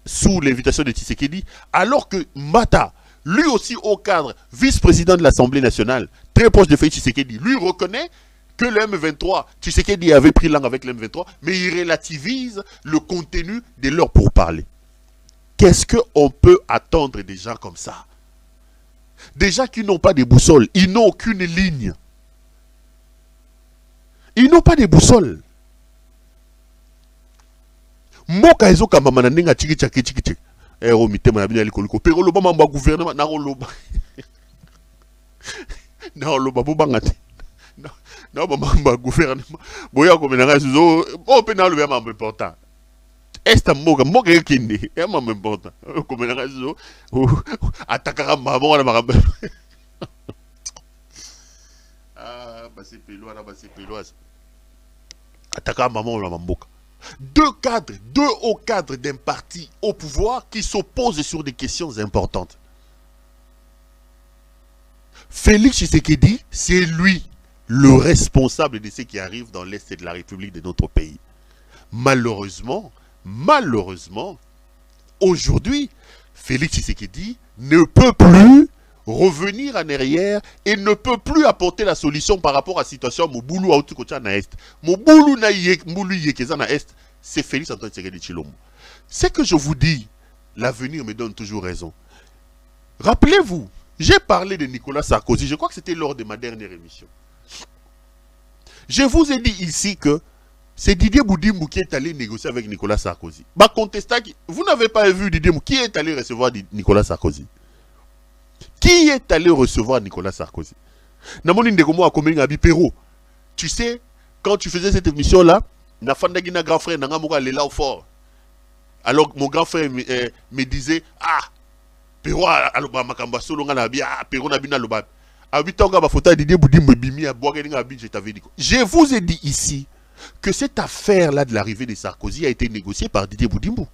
sous l'invitation de Tshisekedi, alors que Mata, lui aussi haut cadre, vice-président de l'Assemblée nationale, très proche de Félix Tshisekedi, lui reconnaît que le M23, Tshisekedi avait pris langue avec le M23, mais il relativise le contenu de leur pourparlers. Qu'est-ce qu'on peut attendre des gens comme ça? Des gens qui n'ont pas de boussole, ils n'ont aucune ligne. Ils n'ont pas de boussole. Moka ezo kama mananenga chiki chaki. Ero mitema na bina likoliko. Pero loba mamba gouvernement na loba. Na loba bobangati. Na mamba gouvernement. Boya ko menanga zo o pe na loba mamba important. Esta moka ekindi. E mamba important. Ko menanga zo atakara mamba wana makambe. Basi peloise. Attaquant maman la mamboka. Deux hauts cadres d'un parti au pouvoir qui s'opposent sur des questions importantes. Félix Tshisekedi, c'est lui le responsable de ce qui arrive dans l'Est de la République de notre pays. Malheureusement, aujourd'hui, Félix Tshisekedi ne peut plus revenir en arrière et ne peut plus apporter la solution par rapport à la situation Moboulou à Outukotia na Est. Moboulou na Moboulou Yekeza na Est, c'est Félix Antoine Tshisekedi Tshilombo. C'est que je vous dis, l'avenir me donne toujours raison. Rappelez-vous, j'ai parlé de Nicolas Sarkozy, je crois que c'était lors de ma dernière émission. Je vous ai dit ici que c'est Didier Boudimou qui est allé négocier avec Nicolas Sarkozy. Bah, contestant, vous n'avez pas vu Didier Boudimou qui est allé recevoir Nicolas Sarkozy. Qui est allé recevoir Nicolas Sarkozy? Tu sais, quand tu faisais cette émission-là, na grand frère Nangamoura Lela au fort. Alors mon grand frère me disait, ah, Pero aloba makamba solo nga na bi, ah, Pero na bina loba. Abitonga ba fota Didier Boudimou bimi a boire nga bi, je t'avais dit. Je vous ai dit ici que cette affaire-là de l'arrivée de Sarkozy a été négociée par Didier Boudimou.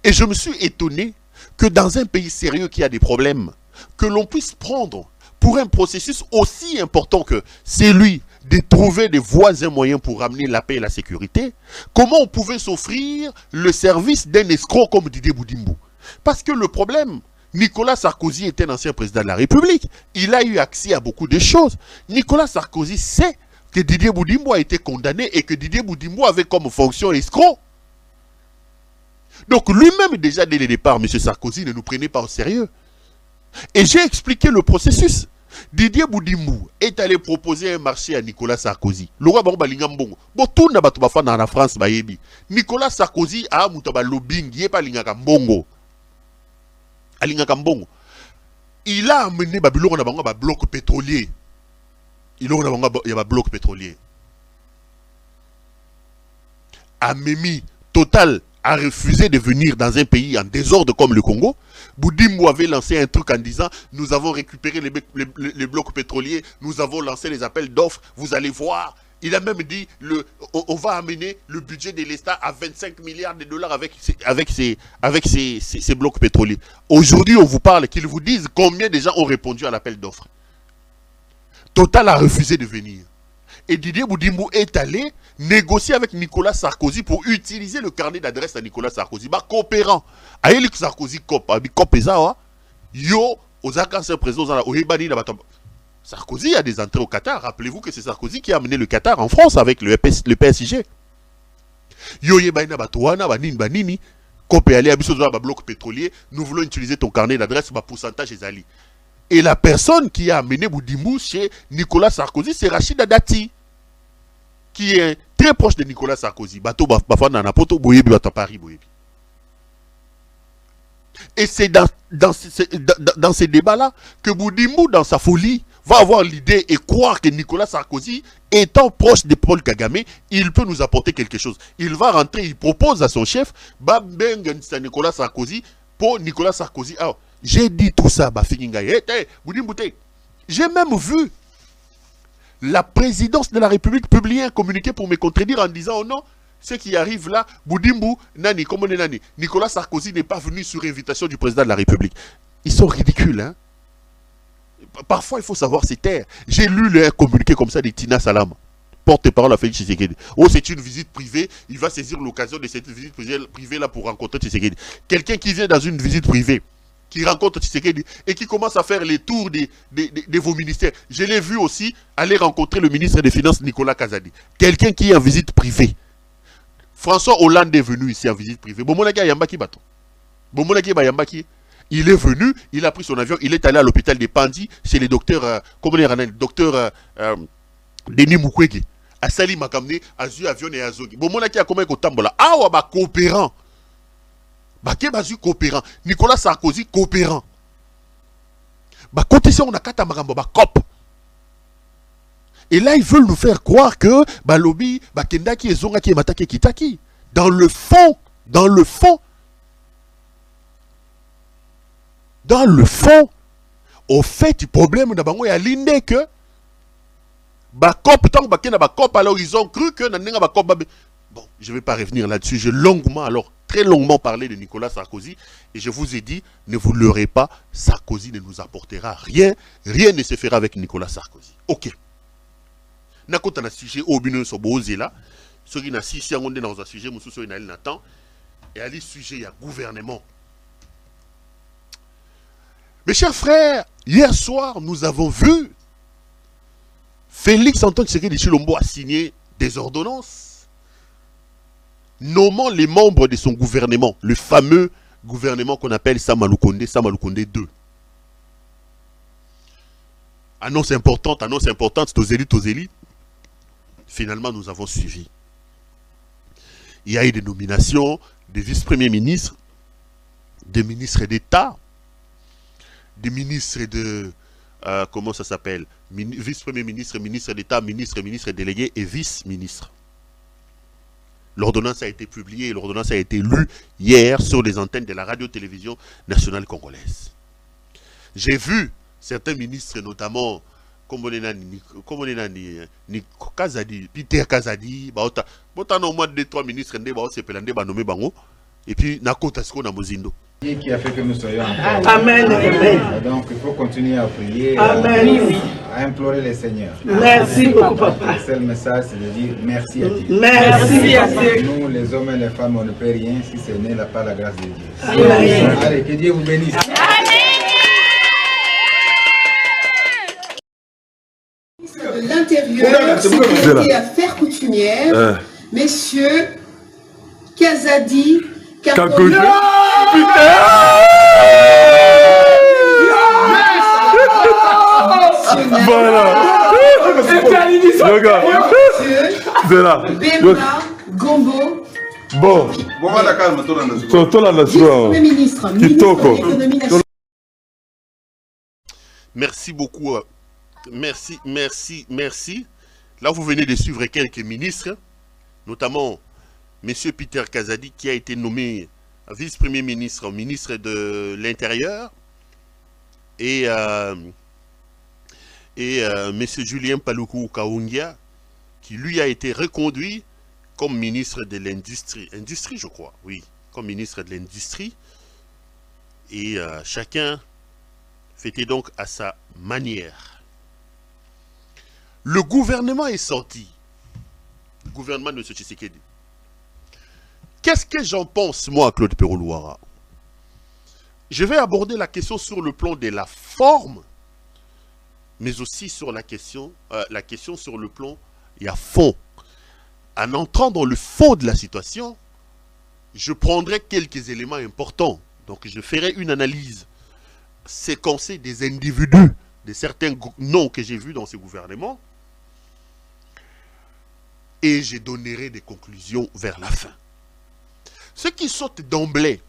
Et je me suis étonné que dans un pays sérieux qui a des problèmes, que l'on puisse prendre pour un processus aussi important que celui de trouver des voies et moyens pour ramener la paix et la sécurité, comment on pouvait s'offrir le service d'un escroc comme Didier Boudimou? Parce que le problème, Nicolas Sarkozy était un ancien président de la République, il a eu accès à beaucoup de choses. Nicolas Sarkozy sait que Didier Boudimou a été condamné et que Didier Boudimou avait comme fonction escroc. Donc lui-même déjà dès le départ, M. Sarkozy ne nous prenait pas au sérieux. Et j'ai expliqué le processus. Didier Boudimou est allé proposer un marché à Nicolas Sarkozy. Nicolas Sarkozy a mutaba lobbying, il a amené un bloc pétrolier. Il a un bloc pétrolier. Amemi Total a refusé de venir dans un pays en désordre comme le Congo. Boudimou avait lancé un truc en disant, nous avons récupéré les blocs pétroliers, nous avons lancé les appels d'offres, vous allez voir. Il a même dit, on va amener le budget de l'État à 25 milliards de dollars avec ces blocs pétroliers. Aujourd'hui, on vous parle, qu'ils vous disent combien de gens ont répondu à l'appel d'offres. Total a refusé de venir. Et Didier Boudimou est allé négocier avec Nicolas Sarkozy pour utiliser le carnet d'adresse à Nicolas Sarkozy. Bah, coopérant. Aïe, Sarkozy, yo, aux anciens présidents, Sarkozy a des entrées au Qatar. Rappelez-vous que c'est Sarkozy qui a amené le Qatar en France avec le PSG. Yo, yebaina batouana, banini, coopérer à bloc pétrolier. Nous voulons utiliser ton carnet d'adresse, ma pourcentage est ali. Et la personne qui a amené Boudimou chez Nicolas Sarkozy, c'est Rachida Dati, qui est très proche de Nicolas Sarkozy. Et c'est dans ces débats-là que Boudimou, dans sa folie, va avoir l'idée et croire que Nicolas Sarkozy, étant proche de Paul Kagame, il peut nous apporter quelque chose. Il va rentrer, il propose à son chef, Nicolas Sarkozy, pour Nicolas Sarkozy. Alors, j'ai dit tout ça, j'ai même vu la présidence de la République publier un communiqué pour me contredire en disant, oh non, ce qui arrive là, Boudimbu, Nani, comment est Nani, Nicolas Sarkozy n'est pas venu sur invitation du président de la République. Ils sont ridicules, hein. Parfois, il faut savoir se taire. J'ai lu le communiqué comme ça de Tina Salam, porte-parole à Félix Tshisekedi. Oh, c'est une visite privée. Il va saisir l'occasion de cette visite privée là pour rencontrer Tshisekedi. Quelqu'un qui vient dans une visite privée, qui rencontre Tshisekedi et qui commence à faire les tours de vos ministères. Je l'ai vu aussi aller rencontrer le ministre des Finances, Nicolas Kazadi. Quelqu'un qui est en visite privée. François Hollande est venu ici en visite privée. Il est venu, il a pris son avion, il est allé à l'hôpital de Pandi, chez les docteurs, docteur Denis Mukwege. À Sali Makamne, à Zu Avion et à Zogi. Bon, mon a comment Kotambola. Ah, ouais, bah, coopérant. Bah, Kebazu coopérant. Nicolas Sarkozy coopérant. Bah, côté ça, on a Katamarambo, bah, COP. Et là, ils veulent nous faire croire que, bah, lobby, bah, Kendaki et Zongaki et Matake Kitaki. Dans le fond, au fait, le problème d'abord, il y a l'idée que alors ils ont cru que bon, je ne vais pas revenir là-dessus. J'ai très longuement parlé de Nicolas Sarkozy et je vous ai dit, ne vous leurrez pas, Sarkozy ne nous apportera rien, rien ne se fera avec Nicolas Sarkozy. Ok. N'a pas de sujet au bino so boze là, ce qui n'a si on est dans un sujet, monsieur so ina Nathan et à sujet il y a gouvernement. Mes chers frères, hier soir, nous avons vu Félix Antoine Tshisekedi Tshilombo a signé des ordonnances nommant les membres de son gouvernement, le fameux gouvernement qu'on appelle Samalukonde 2. Annonce importante, Tozeli. Finalement, nous avons suivi. Il y a eu des nominations des vice-premiers ministres, des ministres d'État, des ministres de... comment ça s'appelle? Vice-premier ministre, ministre d'État, ministre délégué et vice-ministre. L'ordonnance a été publiée, l'ordonnance a été lue hier sur les antennes de la radio-télévision nationale congolaise. J'ai vu certains ministres, notamment, comme on est Kazadi, Peter Kazadi, au moins 2-3 ministres, et puis Nakota Sko Namozindo. Qui a fait que nous soyons encore. Amen. Amen. Donc il faut continuer à prier, Amen. à implorer le Seigneur. Merci beaucoup, papa. Le seul message, c'est de dire merci à Dieu. Merci à Dieu. Nous, les hommes et les femmes, on ne peut rien si ce n'est pas la grâce de Dieu. Amen. Allez, que Dieu vous bénisse. De l'Intérieur, sécurité et affaires coutumières, messieurs Kazadi, Kakoyo. Voilà. Bemba Gombo. Bon. Vice-premier ministre, ministre de l'économie nationale. Merci beaucoup. Merci. Là, vous venez de suivre quelques ministres, notamment M. Peter Kazadi, qui a été nommé vice-premier ministre, ministre de l'Intérieur, et M. Julien Paluku Kaungia, qui lui a été reconduit comme ministre de l'Industrie. Industrie, je crois, oui, comme ministre de l'Industrie. Et chacun fêtait donc à sa manière. Le gouvernement est sorti. Le gouvernement de M. Tshisekedi. Qu'est-ce que j'en pense, moi, Claude Perroulouara? Je vais aborder la question sur le plan de la forme, mais aussi sur la question sur le plan, il y a fond. En entrant dans le fond de la situation, je prendrai quelques éléments importants. Donc, je ferai une analyse séquencée des individus, de certains noms que j'ai vus dans ce gouvernement, et je donnerai des conclusions vers la fin. Ce qui saute d'emblée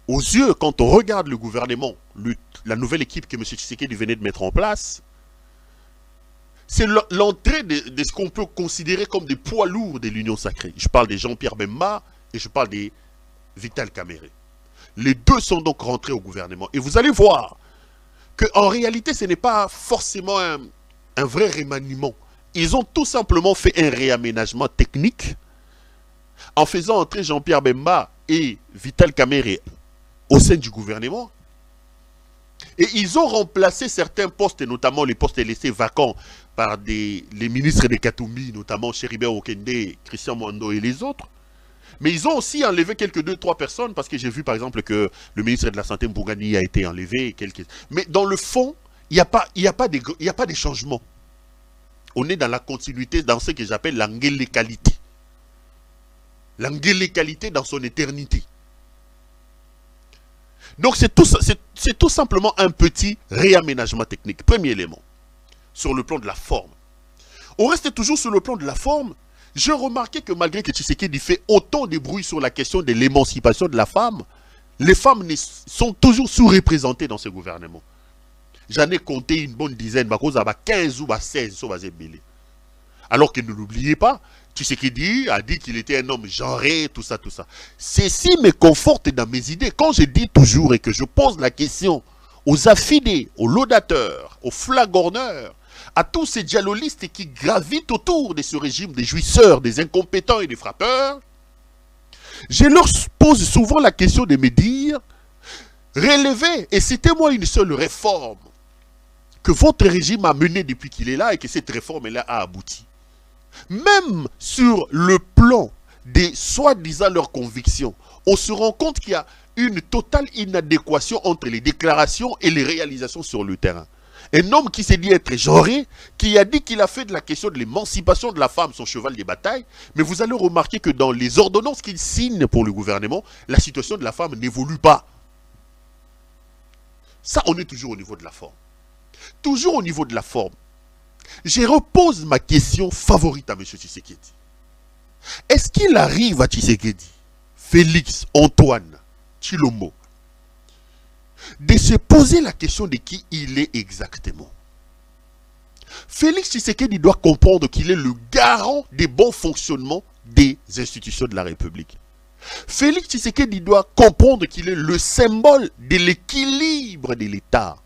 aux yeux quand on regarde le gouvernement, la nouvelle équipe que M. Tshisekedi venait de mettre en place, c'est l'entrée de ce qu'on peut considérer comme des poids lourds de l'Union sacrée. Je parle de Jean-Pierre Bemba et je parle de Vital Kamerhe. Les deux sont donc rentrés au gouvernement. Et vous allez voir qu'en réalité, ce n'est pas forcément un vrai remaniement. Ils ont tout simplement fait un réaménagement technique en faisant entrer Jean-Pierre Bemba et Vital Kamerhe au sein du gouvernement. Et ils ont remplacé certains postes, notamment les postes laissés vacants par les ministres de Katumbi, notamment Chéribert Okende, Christian Mwando et les autres. Mais ils ont aussi enlevé quelques 2-3 personnes, parce que j'ai vu par exemple que le ministre de la Santé Mbougani a été enlevé. Mais dans le fond, il n'y a pas de changement. On est dans la continuité, dans ce que j'appelle l'angélé-qualité. L'angélé-qualité dans son éternité. Donc c'est tout simplement un petit réaménagement technique. Premier élément, sur le plan de la forme. On reste toujours sur le plan de la forme. J'ai remarqué que malgré que Tshisekedi fait autant de bruit sur la question de l'émancipation de la femme, les femmes sont toujours sous-représentées dans ce gouvernement. J'en ai compté une bonne dizaine, 15 ou 16. Alors que ne l'oubliez pas, Tshisekedi a dit qu'il était un homme genré, tout ça. Ceci me conforte dans mes idées. Quand je dis toujours et que je pose la question aux affidés, aux laudateurs, aux flagorneurs, à tous ces dialolistes qui gravitent autour de ce régime des jouisseurs, des incompétents et des frappeurs, je leur pose souvent la question de me dire, relevez et citez-moi une seule réforme que votre régime a menée depuis qu'il est là et que cette réforme-là a abouti. Même sur le plan des soi-disant leurs convictions, on se rend compte qu'il y a une totale inadéquation entre les déclarations et les réalisations sur le terrain. Un homme qui s'est dit être genré, qui a dit qu'il a fait de la question de l'émancipation de la femme son cheval de bataille, mais vous allez remarquer que dans les ordonnances qu'il signe pour le gouvernement, la situation de la femme n'évolue pas. Ça, on est toujours au niveau de la forme. Toujours au niveau de la forme. Je repose ma question favorite à M. Tshisekedi. Est-ce qu'il arrive à Tshisekedi, Félix Antoine Tshilombo, de se poser la question de qui il est exactement? Félix Tshisekedi doit comprendre qu'il est le garant des bons fonctionnements des institutions de la République. Félix Tshisekedi doit comprendre qu'il est le symbole de l'équilibre de l'État.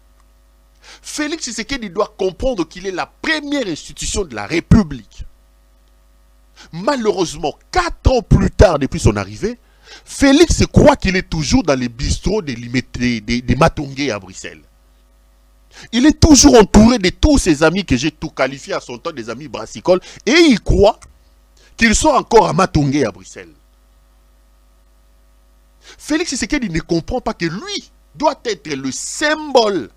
Félix Tshisekedi doit comprendre qu'il est la première institution de la République. Malheureusement, 4 ans plus tard depuis son arrivée, Félix croit qu'il est toujours dans les bistrots des Matongé à Bruxelles. Il est toujours entouré de tous ses amis que j'ai tout qualifié à son temps des amis brassicoles et il croit qu'ils sont encore à Matongé à Bruxelles. Félix Tshisekedi ne comprend pas que lui doit être le symbole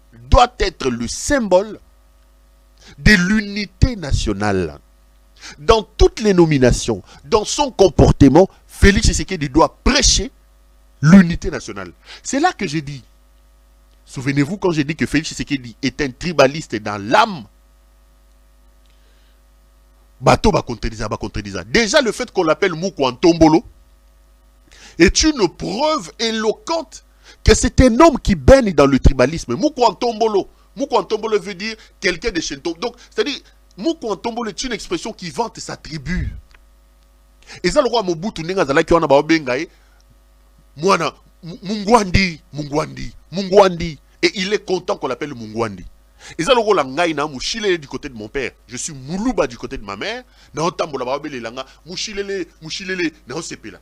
de l'unité nationale. Dans toutes les nominations, dans son comportement, Félix Tshisekedi doit prêcher l'unité nationale. C'est là que j'ai dit, souvenez-vous quand j'ai dit que Félix Tshisekedi est un tribaliste dans l'âme, bateau va contredire. Déjà le fait qu'on l'appelle Mukwantombolo est une preuve éloquente que c'est un homme qui baigne dans le tribalisme. Mukwantombolo veut dire quelqu'un de chez toi. Donc, c'est-à-dire, Mukwantombolo est une expression qui vante sa tribu. Et ça, le roi Mobutu Nenga qui on a bengaï, Mwana, Mungwandi. Et il est content qu'on l'appelle Mungwandi. Et ça, le roi Langaïna, Mouchilele du côté de mon père. Je suis Moulouba du côté de ma mère. Naotambola Babele Langa, Mouchilele, Naosepela.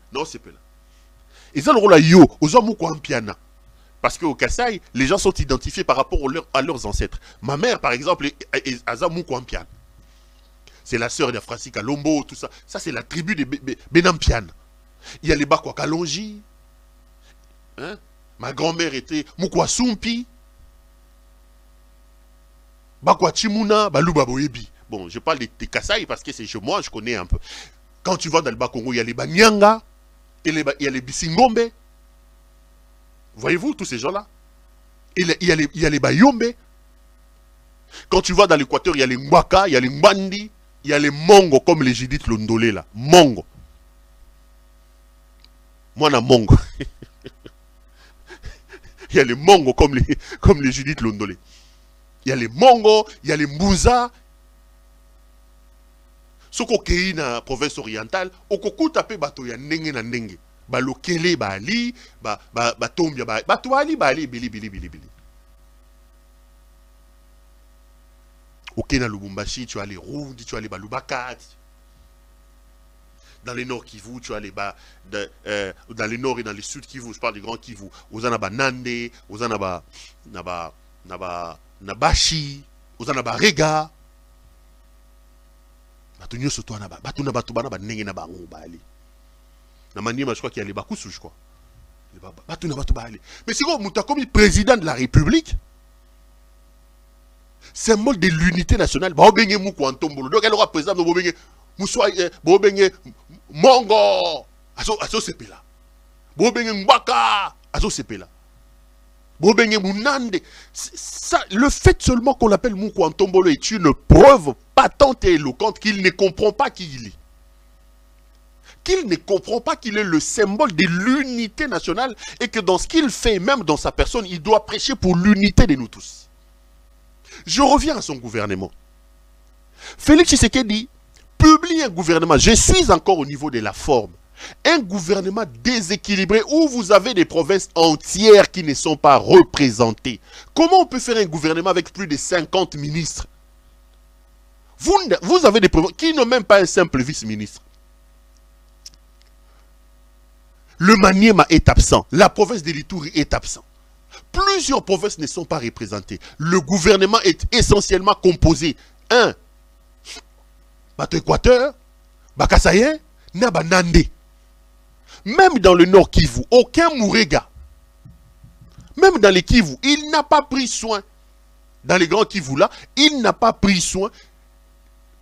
Et ça, le roi Yo, aux hommes Mukwampiana. Parce qu'au Kassai, les gens sont identifiés par rapport à leurs ancêtres. Ma mère, par exemple, est Azamu Kwampian. C'est la sœur d'Afrasi Kalombo, tout ça. Ça, c'est la tribu de Benampian. Il y a les Bakwa Kalonji. Hein? Ma grand-mère était Mukwasumpi. Bakwa Chimuna, Baluba Boyebi. Bon, je parle des Kassai parce que c'est chez moi, je connais un peu. Quand tu vas dans le Bas-Congo, il y a les Banyanga, il y a les Bisingombe. Voyez-vous tous ces gens-là? Il y a les Bayombe. Quand tu vas dans l'Équateur, il y a les Mwaka, il y a les Mbandi, il y a les Mongo comme les Judith Londolé là. Mongo. Moi, on a Mongo. Il y a les Mongo comme les Judith Londolé. Il y a les Mongo, il y a les Mbouza. soko kei na province orientale okokuta pe bato ya ndenge na ndenge balokele bali batombia bato bali bili. Ok, dans Lubumbashi, tu as les Roundi, tu as les Balubakat. Dans le nord Kivu, tu as les dans le nord et dans le sud Kivu, je parle du grand Kivu. Aux Anaba Nande, aux Anaba Nabashi, aux Anaba Rega. Batunyo soto Anaba, Batuna Batubana Nenge Naba Bali. Na Maniema, je crois qu'il y a les Bakusu, je crois. Batuna Batubali. Mais si vous êtes comme président de la République, symbole de l'unité nationale. Donc, elle aura président de Mongo. Aso sepela. Mbaka. Aso sepela. Le fait seulement qu'on l'appelle Moukou Antombolo est une preuve patente et éloquente qu'il ne comprend pas qui il est. Qu'il ne comprend pas qu'il est le symbole de l'unité nationale et que dans ce qu'il fait, même dans sa personne, il doit prêcher pour l'unité de nous tous. Je reviens à son gouvernement. Félix Tshisekedi publie un gouvernement, je suis encore au niveau de la forme, un gouvernement déséquilibré où vous avez des provinces entières qui ne sont pas représentées. Comment on peut faire un gouvernement avec plus de 50 ministres? Vous avez des provinces qui n'ont même pas un simple vice-ministre. Le Maniema est absent, la province de l'Ituri est absente. Plusieurs provinces ne sont pas représentées. Le gouvernement est essentiellement composé. Bato Équateur, Bakasayen, Nabanande. Même dans le nord Kivu, aucun Mourega. Même dans les Kivu, il n'a pas pris soin. Dans les grands Kivu là, il n'a pas pris soin.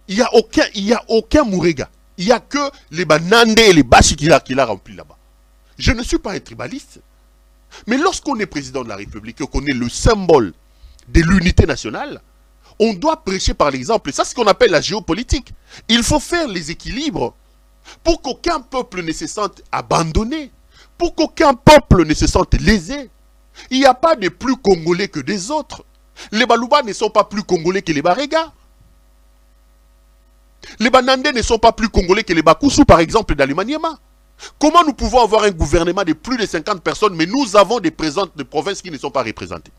Il n'y a aucun Mourega. Il n'y a que les Banande et les Bashi qu'il a rempli là-bas. Je ne suis pas un tribaliste. Mais lorsqu'on est président de la République et qu'on est le symbole de l'unité nationale, on doit prêcher par l'exemple. Et ça, c'est ce qu'on appelle la géopolitique. Il faut faire les équilibres pour qu'aucun peuple ne se sente abandonné, pour qu'aucun peuple ne se sente lésé. Il n'y a pas de plus Congolais que des autres. Les Baluba ne sont pas plus Congolais que les Barega. Les Banandais ne sont pas plus Congolais que les Bakusu, par exemple, dans les Maniema. Comment nous pouvons avoir un gouvernement de plus de 50 personnes, mais nous avons des provinces qui ne sont pas représentées?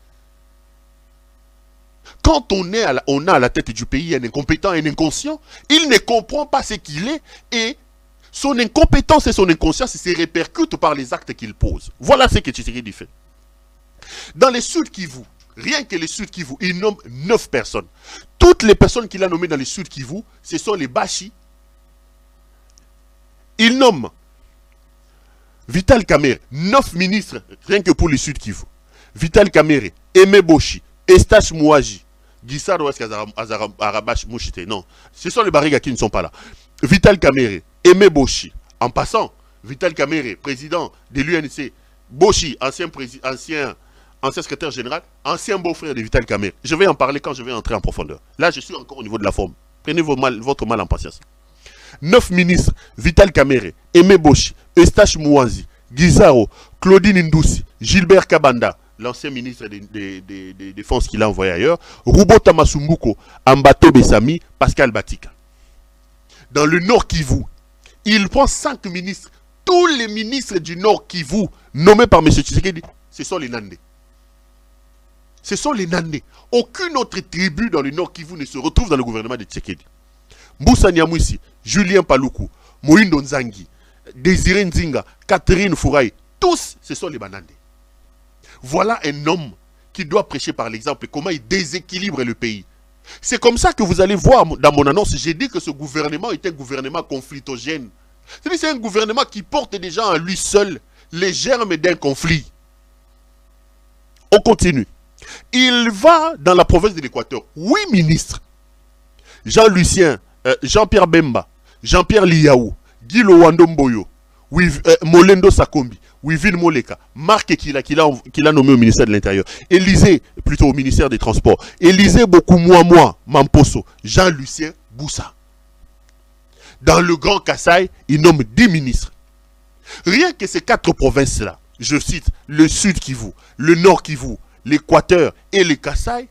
Quand on a à la tête du pays un incompétent, un inconscient, il ne comprend pas ce qu'il est et son incompétence et son inconscience se répercutent par les actes qu'il pose. Voilà ce que Tshisekedi fait. Dans les Sud Kivu, rien que les Sud Kivu, il nomme 9 personnes. Toutes les personnes qu'il a nommées dans les Sud Kivu, ce sont les Bashi. Il nomme Vital Kamerhe, 9 ministres, rien que pour les Sud Kivu. Vital Kamerhe, Aimé Boshi, Eustache Mouaji, Guissaro Arabash Mouchite. Non, ce sont les Bariga qui ne sont pas là. Vital Kamerhe, Aimé Boshi. En passant, Vital Kamerhe, président de l'UNC, Boshi, ancien secrétaire général, ancien beau-frère de Vital Kamerhe. Je vais en parler quand je vais entrer en profondeur. Là, je suis encore au niveau de la forme. Prenez votre mal en patience. 9 ministres, Vital Kamerhe, Aimé Boshi, Eustache Mouazi, Guizaro, Claudine Ndoussi, Gilbert Kabanda, l'ancien ministre des Défenses qu'il a envoyé ailleurs, Rubota Masumbuko, Ambato Bessami, Pascal Batika. Dans le Nord Kivu, il prend 5 ministres. Tous les ministres du Nord Kivu, nommés par M. Tshisekedi, ce sont les Nandés. Ce sont les Nandés. Aucune autre tribu dans le Nord Kivu ne se retrouve dans le gouvernement de Tshisekedi. Moussa Nyamwisi, Julien Paluku, Moïndo Nzangi, Désiré Nzinga, Catherine Fouraï, tous ce sont les Banandés. Voilà un homme qui doit prêcher par l'exemple comment il déséquilibre le pays. C'est comme ça que vous allez voir dans mon annonce, j'ai dit que ce gouvernement est un gouvernement conflictogène. C'est un gouvernement qui porte déjà en lui seul les germes d'un conflit. On continue. Il va dans la province de l'Équateur. 8 ministres. Jean-Lucien, Jean-Pierre Bemba, Jean-Pierre Liaou, Guy Lowandomboyo, Molendo Sakombi, Wivine Moleka, Marc qu'il a nommé au ministère de l'Intérieur, Élisée, plutôt au ministère des Transports, Élisée Bokoumouamoua, Mamposo, Jean-Lucien Boussa. Dans le Grand Kassai, il nomme 10 ministres. Rien que ces 4 provinces-là, je cite le Sud Kivu, le Nord Kivu, l'Équateur et le Kassai,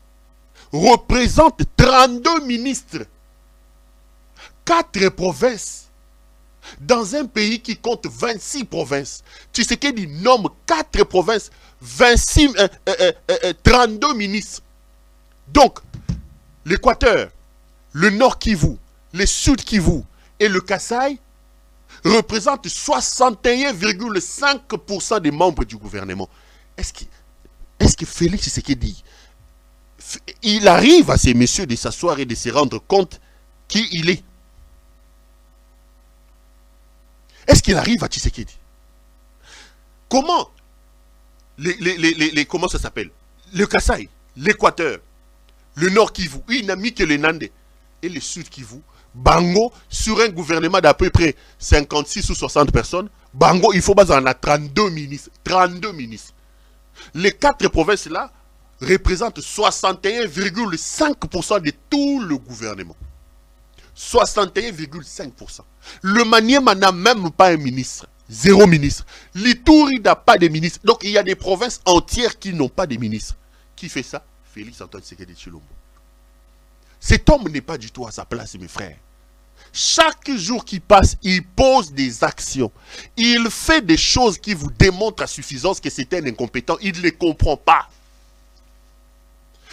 représentent 32 ministres. 4 provinces dans un pays qui compte 26 provinces. Tshisekedi nomme 4 provinces, 32 ministres. Donc, l'Équateur, le Nord Kivu, le Sud Kivu et le Kasaï représentent 61,5% des membres du gouvernement. Est-ce que Félix Tshisekedi, il arrive à ces messieurs de s'asseoir et de se rendre compte qui il est? Est-ce qu'il arrive à Tshisekedi? Comment comment ça s'appelle? Le Kasaï, l'Équateur, le Nord Kivu, il n'a mis que le Nandé et le Sud Kivu, Bango, sur un gouvernement d'à peu près 56 ou 60 personnes, Bango, il faut baser en a 32 ministres. 32 ministres. Les 4 provinces là représentent 61,5% de tout le gouvernement. 61,5%. Le Maniema n'a même pas un ministre. 0 ministre. L'Ituri n'a pas de ministre. Donc il y a des provinces entières qui n'ont pas de ministre. Qui fait ça? Félix Antoine Tshisekedi Tshilombo. Cet homme n'est pas du tout à sa place, mes frères. Chaque jour qui passe, il pose des actions. Il fait des choses qui vous démontrent à suffisance que c'est un incompétent. Il ne les comprend pas.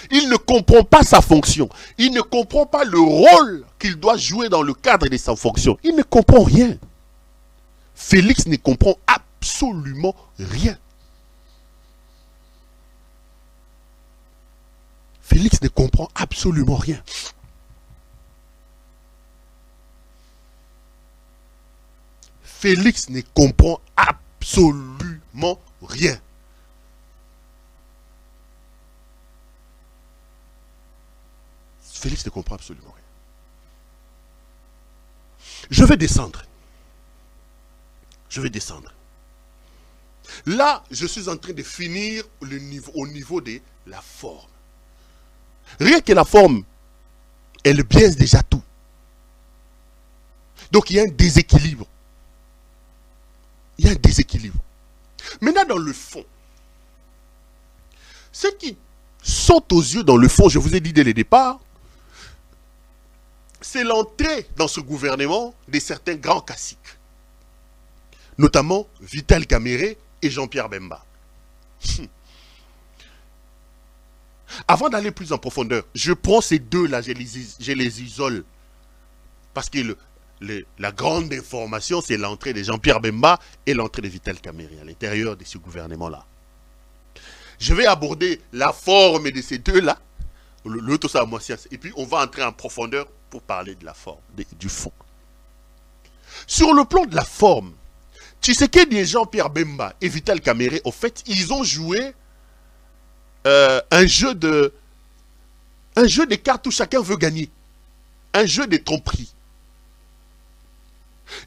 Il ne comprend pas sa fonction. Il ne comprend pas le rôle qu'il doit jouer dans le cadre de sa fonction. Il ne comprend rien. Félix ne comprend absolument rien. Félix ne comprend absolument rien. Félix ne comprend absolument rien. Félix ne comprend absolument rien. Je vais descendre. Je vais descendre. Là, je suis en train de finir au niveau de la forme. Rien que la forme, elle biaise déjà tout. Donc il y a un déséquilibre. Il y a un déséquilibre. Maintenant, dans le fond, ce qui saute aux yeux dans le fond, je vous ai dit dès le départ, c'est l'entrée dans ce gouvernement de certains grands caciques, notamment Vital Kamerhe et Jean-Pierre Bemba. Avant d'aller plus en profondeur, je prends ces deux-là, je les isole. Parce que la grande information, c'est l'entrée de Jean-Pierre Bemba et l'entrée de Vital Kamerhe à l'intérieur de ce gouvernement-là. Je vais aborder la forme de ces deux-là, et puis on va entrer en profondeur pour parler de la forme, du fond. Sur le plan de la forme, Tshisekedi et Jean-Pierre Bemba et Vital Kamerhe, au fait, ils ont joué un jeu de cartes où chacun veut gagner. Un jeu de tromperie.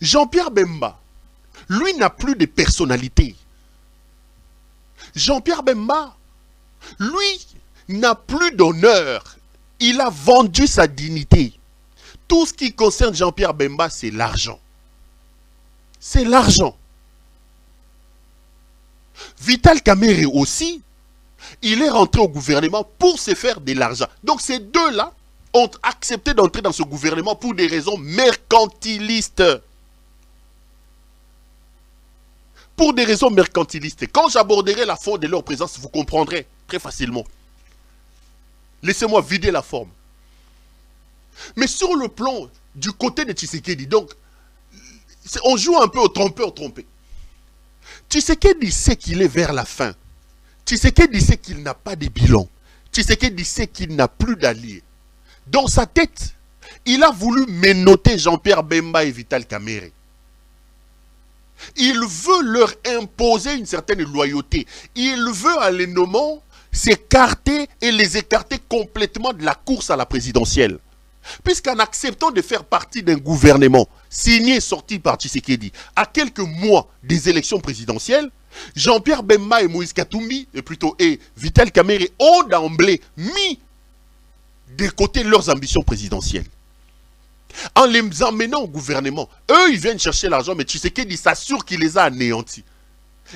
Jean-Pierre Bemba, lui n'a plus de personnalité. Jean-Pierre Bemba, lui, n'a plus d'honneur. Il a vendu sa dignité. Tout ce qui concerne Jean-Pierre Bemba, c'est l'argent. C'est l'argent. Vital Kamerhe aussi, il est rentré au gouvernement pour se faire de l'argent. Donc ces deux-là ont accepté d'entrer dans ce gouvernement pour des raisons mercantilistes. Pour des raisons mercantilistes. Quand j'aborderai la forme de leur présence, vous comprendrez très facilement. Laissez-moi vider la forme. Mais sur le plan du côté de Tshisekedi, donc, on joue un peu au trompeur-trompé. Tshisekedi sait qu'il est vers la fin. Tshisekedi sait qu'il n'a pas de bilan. Tshisekedi sait qu'il n'a plus d'alliés. Dans sa tête, il a voulu ménoter Jean-Pierre Bemba et Vital Kamerhe. Il veut leur imposer une certaine loyauté. Il veut, à les nommant, s'écarter et les écarter complètement de la course à la présidentielle. Puisqu'en acceptant de faire partie d'un gouvernement signé et sorti par Tshisekedi à quelques mois des élections présidentielles, Jean-Pierre Bemba et Moïse Katumbi, et Vital Kamerhe ont d'emblée mis de côté leurs ambitions présidentielles. En les emmenant au gouvernement, eux ils viennent chercher l'argent, mais Tshisekedi s'assure qu'il les a anéantis.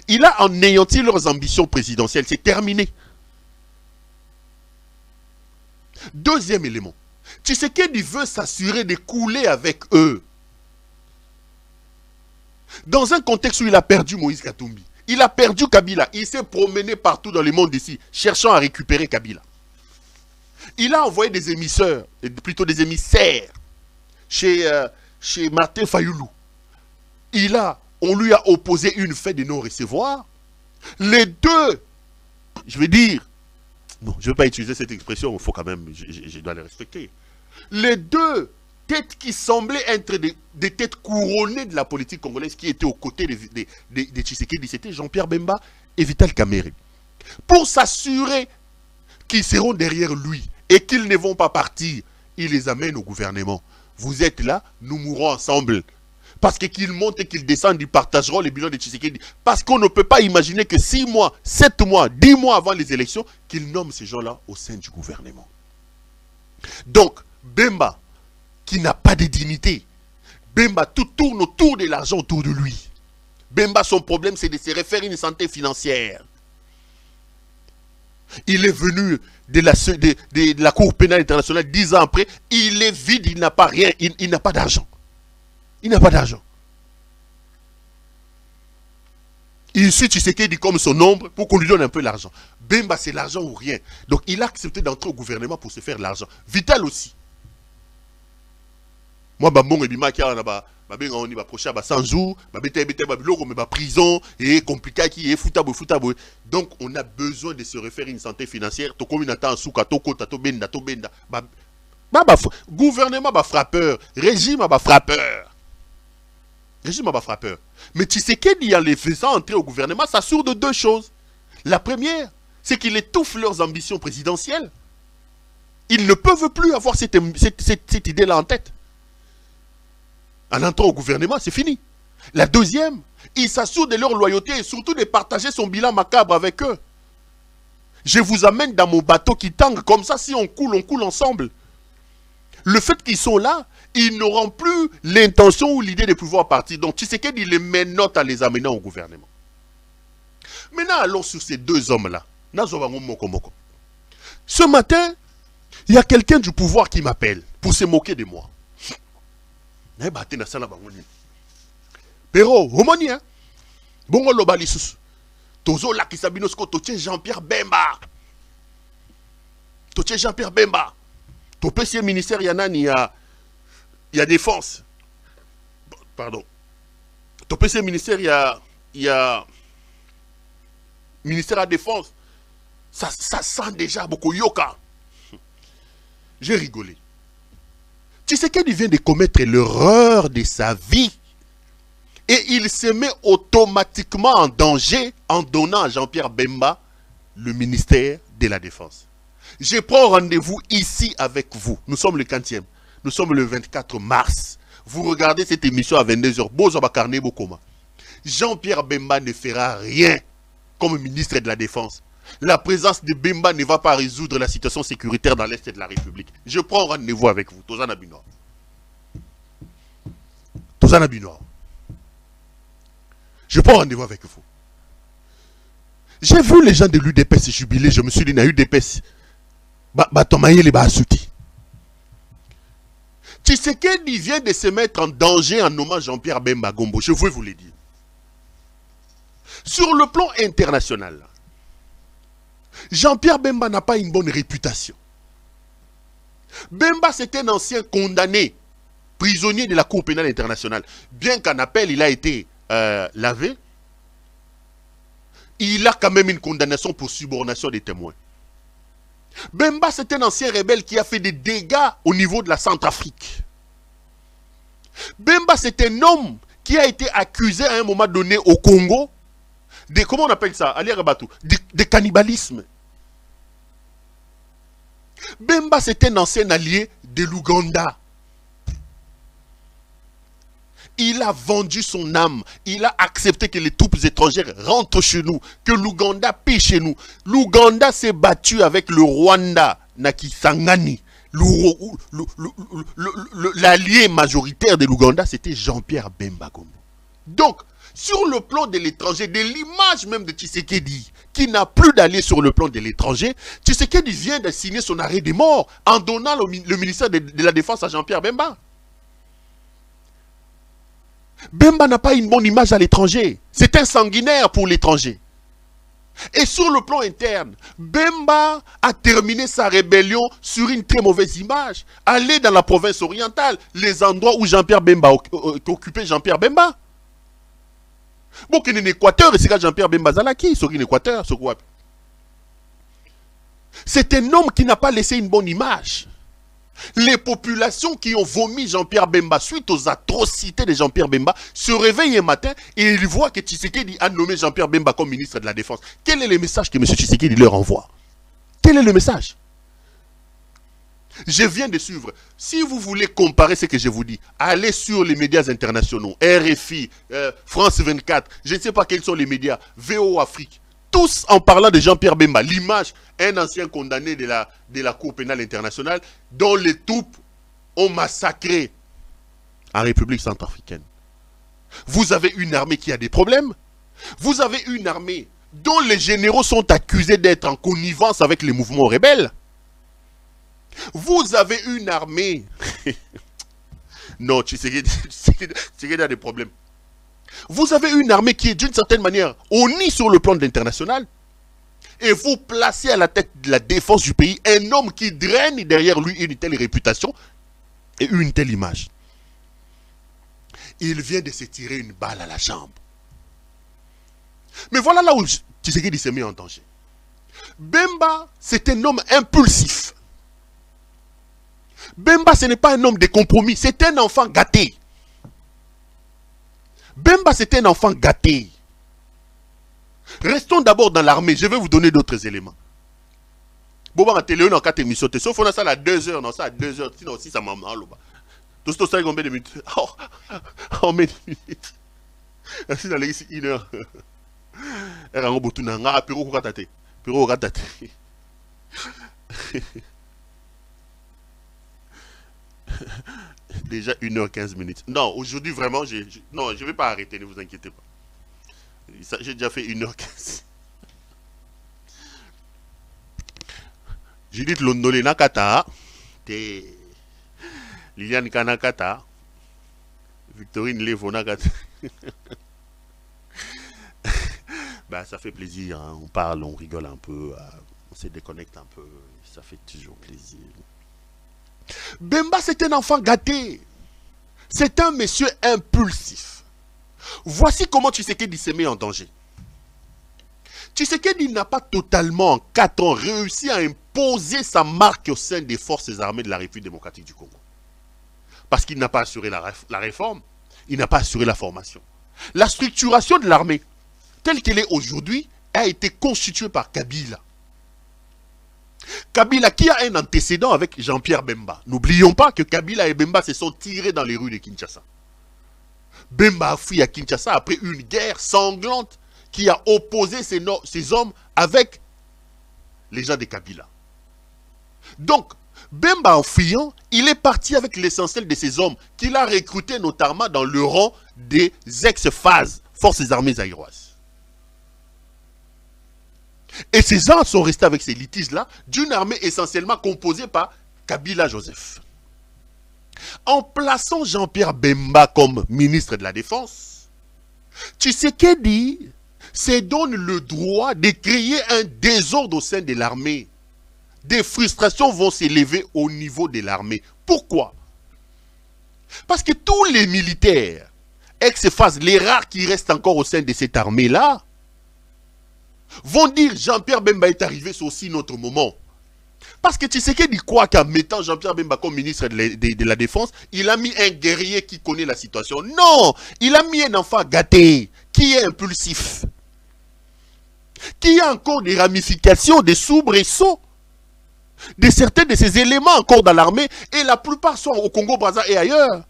Il a anéanti leurs ambitions présidentielles, c'est terminé. Deuxième élément, Tshisekedi veut s'assurer de couler avec eux. Dans un contexte où il a perdu Moïse Katumbi, il a perdu Kabila, il s'est promené partout dans le monde ici, cherchant à récupérer Kabila. Il a envoyé des émisseurs, plutôt des émissaires, chez Martin Fayoulou. On lui a opposé une fête de non-recevoir. Les deux, je vais dire, non, je ne vais pas utiliser cette expression, il faut quand même, je dois les respecter. Les deux têtes qui semblaient être des têtes couronnées de la politique congolaise qui étaient aux côtés de Tshisekedi, c'était Jean-Pierre Bemba et Vital Kamerhe. Pour s'assurer qu'ils seront derrière lui et qu'ils ne vont pas partir, il les amène au gouvernement. Vous êtes là, nous mourrons ensemble. Parce que qu'ils montent et qu'ils descendent, ils partageront les bilans de Tshisekedi. Parce qu'on ne peut pas imaginer que 6 mois, 7 mois, 10 mois avant les élections, qu'ils nomment ces gens-là au sein du gouvernement. Donc, Bemba, qui n'a pas de dignité, Bemba, tout tourne autour de l'argent autour de lui. Bemba, son problème, c'est de se refaire une santé financière. Il est venu de la Cour pénale internationale 10 ans après, il est vide, il n'a pas rien, il n'a pas d'argent. Il n'a pas d'argent. Il suit Tshisekedi comme son ombre pour qu'on lui donne un peu l'argent. Bemba, c'est l'argent ou rien. Donc il a accepté d'entrer au gouvernement pour se faire l'argent. Vital aussi. Moi, bon, et bima qui a on va prochain 100 jours, prison, et compliqué qui est foutable. Donc on a besoin de se refaire une santé financière. To comme attend souka to kota to benda. Gouvernement va frappeur, régime va frappeur. Régime va frappeur. Mais Tshisekedi, en les faisant entrer au gouvernement, s'assure de 2 choses. La première, c'est qu'il étouffe leurs ambitions présidentielles. Ils ne peuvent plus avoir cette idée-là en tête. En entrant au gouvernement, c'est fini. La deuxième, il s'assure de leur loyauté et surtout de partager son bilan macabre avec eux. Je vous amène dans mon bateau qui tangue, comme ça, si on coule ensemble. Le fait qu'ils sont là, ils n'auront plus l'intention ou l'idée de pouvoir partir. Donc Tshisekedi les menotte à les amener au gouvernement. Maintenant, allons sur ces 2 hommes-là. Ce matin, il y a quelqu'un du pouvoir qui m'appelle pour se moquer de moi. Pero, homoni, hein? Bongo lobali sus. Tozo la kisabinosko toche Jean-Pierre Bemba. Toche Jean-Pierre Bemba. Ton PC ministère Yanani, il y a défense. Pardon. Ton PC ministère, il y a ministère à défense. Ça sent déjà beaucoup yoka. J'ai rigolé. Tshisekedi vient de commettre l'erreur de sa vie. Et il se met automatiquement en danger en donnant à Jean-Pierre Bemba le ministère de la Défense. Je prends rendez-vous ici avec vous. Nous sommes le 40e. Nous sommes le 24 mars. Vous regardez cette émission à 22h. Jean-Pierre Bemba ne fera rien comme ministre de la Défense. La présence de Bemba ne va pas résoudre la situation sécuritaire dans l'Est de la République. Je prends rendez-vous avec vous. Tozana Binoir. Tozana Binoir. Je prends rendez-vous avec vous. J'ai vu les gens de l'UDPS jubiler. Je me suis dit, il y a UDPS. Tomaïle ba souti. Tshisekedi vient de se mettre en danger en nommant Jean-Pierre Bemba Gombo. Je veux vous le dire. Sur le plan international, Jean-Pierre Bemba n'a pas une bonne réputation. Bemba, c'est un ancien condamné, prisonnier de la Cour pénale internationale. Bien qu'en appel, il a été lavé, il a quand même une condamnation pour subornation des témoins. Bemba, c'est un ancien rebelle qui a fait des dégâts au niveau de la Centrafrique. Bemba, c'est un homme qui a été accusé à un moment donné au Congo de, comment on appelle ça, de cannibalisme. Bemba, c'est un ancien allié de l'Ouganda. Il a vendu son âme. Il a accepté que les troupes étrangères rentrent chez nous. Que l'Ouganda paie chez nous. L'Ouganda s'est battu avec le Rwanda, Nakisangani. L'allié majoritaire de l'Ouganda, c'était Jean-Pierre Bemba Gombo. Donc, sur le plan de l'étranger, de l'image même de Tshisekedi, qui n'a plus d'aller sur le plan de l'étranger, Tshisekedi vient de signer son arrêt de mort en donnant le ministère de la Défense à Jean-Pierre Bemba. Bemba n'a pas une bonne image à l'étranger. C'est un sanguinaire pour l'étranger. Et sur le plan interne, Bemba a terminé sa rébellion sur une très mauvaise image. Aller dans la province orientale, les endroits où Jean-Pierre Bemba occupait Jean-Pierre Bemba. Bon, qu'il y ait un Équateur, et c'est Jean-Pierre Bemba Zalaki, c'est un Équateur, c'est quoi? C'est un homme qui n'a pas laissé une bonne image. Les populations qui ont vomi Jean-Pierre Bemba suite aux atrocités de Jean-Pierre Bemba se réveillent un matin et ils voient que Tshisekedi a nommé Jean-Pierre Bemba comme ministre de la Défense. Quel est le message que M. Tshisekedi leur envoie? Quel est le message? Je viens de suivre. Si vous voulez comparer ce que je vous dis, allez sur les médias internationaux, RFI, France 24, je ne sais pas quels sont les médias, VO Afrique. Tous en parlant de Jean-Pierre Bemba, l'image, un ancien condamné de la Cour pénale internationale, dont les troupes ont massacré en République centrafricaine. Vous avez une armée qui a des problèmes. Vous avez une armée dont les généraux sont accusés d'être en connivence avec les mouvements rebelles. Vous avez une armée... Non, Tshisekedi a des problèmes. Vous avez une armée qui est d'une certaine manière honnie sur le plan de l'international et vous placez à la tête de la défense du pays un homme qui draine derrière lui une telle réputation et une telle image. Il vient de se tirer une balle à la jambe. Mais voilà là où Tshisekedi s'est mis en danger. Bemba, c'est un homme impulsif. Bemba, ce n'est pas un homme de compromis, c'est un enfant gâté. Bemba, c'était un enfant gâté. Restons d'abord dans l'armée. Je vais vous donner d'autres éléments. Bon, à télé, on a 4 émissions. Sauf on a ça à 2 heures. Non, ça à 2 heures. Sinon, aussi, ça m'a mal. Tout ça, combien de minutes? Oh, mais des minutes. Si on a ici 1 heure. Elle a un bout de temps. Piro, ratate. Piro, ratate. Déjà 1h15 minutes. Non, aujourd'hui vraiment, non, je ne vais pas arrêter, ne vous inquiétez pas. J'ai déjà fait 1h15. Judith Londolé Nakata, Liliane Kanakata, Victorine Levo Nakata. Bah, ça fait plaisir, hein. On parle, on rigole un peu, on se déconnecte un peu, ça fait toujours plaisir. Bemba, c'est un enfant gâté. C'est un monsieur impulsif. Voici comment Tshisekedi s'est mis en danger. Tshisekedi n'a pas totalement, en 4 ans, réussi à imposer sa marque au sein des forces armées de la République démocratique du Congo. Parce qu'il n'a pas assuré la réforme, il n'a pas assuré la formation. La structuration de l'armée, telle qu'elle est aujourd'hui, a été constituée par Kabila. Kabila qui a un antécédent avec Jean-Pierre Bemba. N'oublions pas que Kabila et Bemba se sont tirés dans les rues de Kinshasa. Bemba a fui à Kinshasa après une guerre sanglante qui a opposé ces hommes avec les gens de Kabila. Donc, Bemba en fuyant, il est parti avec l'essentiel de ces hommes qu'il a recrutés notamment dans le rang des ex-FAZ, Forces armées zaïroises. Et ces gens sont restés avec ces litiges-là d'une armée essentiellement composée par Kabila Joseph. En plaçant Jean-Pierre Bemba comme ministre de la Défense, Tshisekedi se donne le droit de créer un désordre au sein de l'armée. Des frustrations vont s'élever au niveau de l'armée. Pourquoi? Parce que tous les militaires, ex-FAZ, les rares qui restent encore au sein de cette armée-là, vont dire Jean-Pierre Bemba est arrivé, c'est aussi notre moment. Parce que Tshisekedi croit qu'en mettant Jean-Pierre Bemba comme ministre de la Défense, il a mis un guerrier qui connaît la situation. Non, il a mis un enfant gâté, qui est impulsif, qui a encore des ramifications, des soubresauts, de certains de ces éléments encore dans l'armée, et la plupart sont au Congo-Brazza et ailleurs.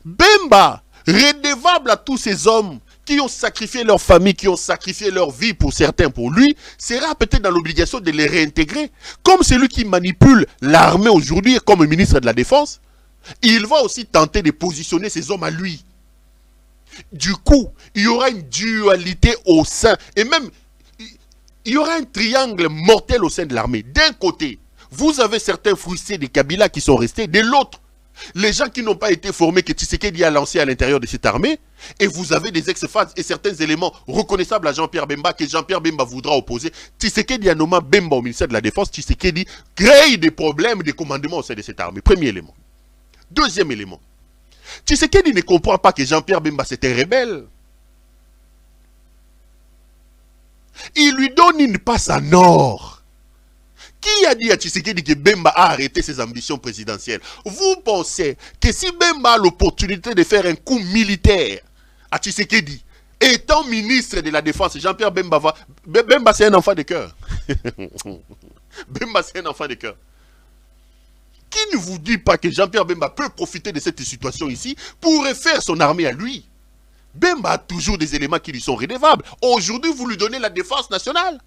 Bemba, redevable à tous ces hommes qui ont sacrifié leur famille, qui ont sacrifié leur vie pour certains, pour lui, sera peut-être dans l'obligation de les réintégrer. Comme celui qui manipule l'armée aujourd'hui comme ministre de la Défense, il va aussi tenter de positionner ces hommes à lui. Du coup, il y aura une dualité au sein, et même, il y aura un triangle mortel au sein de l'armée. D'un côté, vous avez certains frustrés des Kabila qui sont restés, de l'autre, les gens qui n'ont pas été formés que Tshisekedi a lancé à l'intérieur de cette armée, et vous avez des ex-phases et certains éléments reconnaissables à Jean-Pierre Bemba que Jean-Pierre Bemba voudra opposer. Tshisekedi a nommé Bemba au ministère de la Défense. Tshisekedi crée des problèmes de commandement au sein de cette armée. Premier élément. Deuxième élément. Tshisekedi ne comprend pas que Jean-Pierre Bemba c'était rebelle. Il lui donne une passe en or. Qui a dit à Tshisekedi que Bemba a arrêté ses ambitions présidentielles? Vous pensez que si Bemba a l'opportunité de faire un coup militaire à Tshisekedi, étant ministre de la Défense, Jean-Pierre Bemba va... Bemba c'est un enfant de cœur. Bemba c'est un enfant de cœur. Qui ne vous dit pas que Jean-Pierre Bemba peut profiter de cette situation ici pour refaire son armée à lui? Bemba a toujours des éléments qui lui sont redevables. Aujourd'hui, vous lui donnez la défense nationale.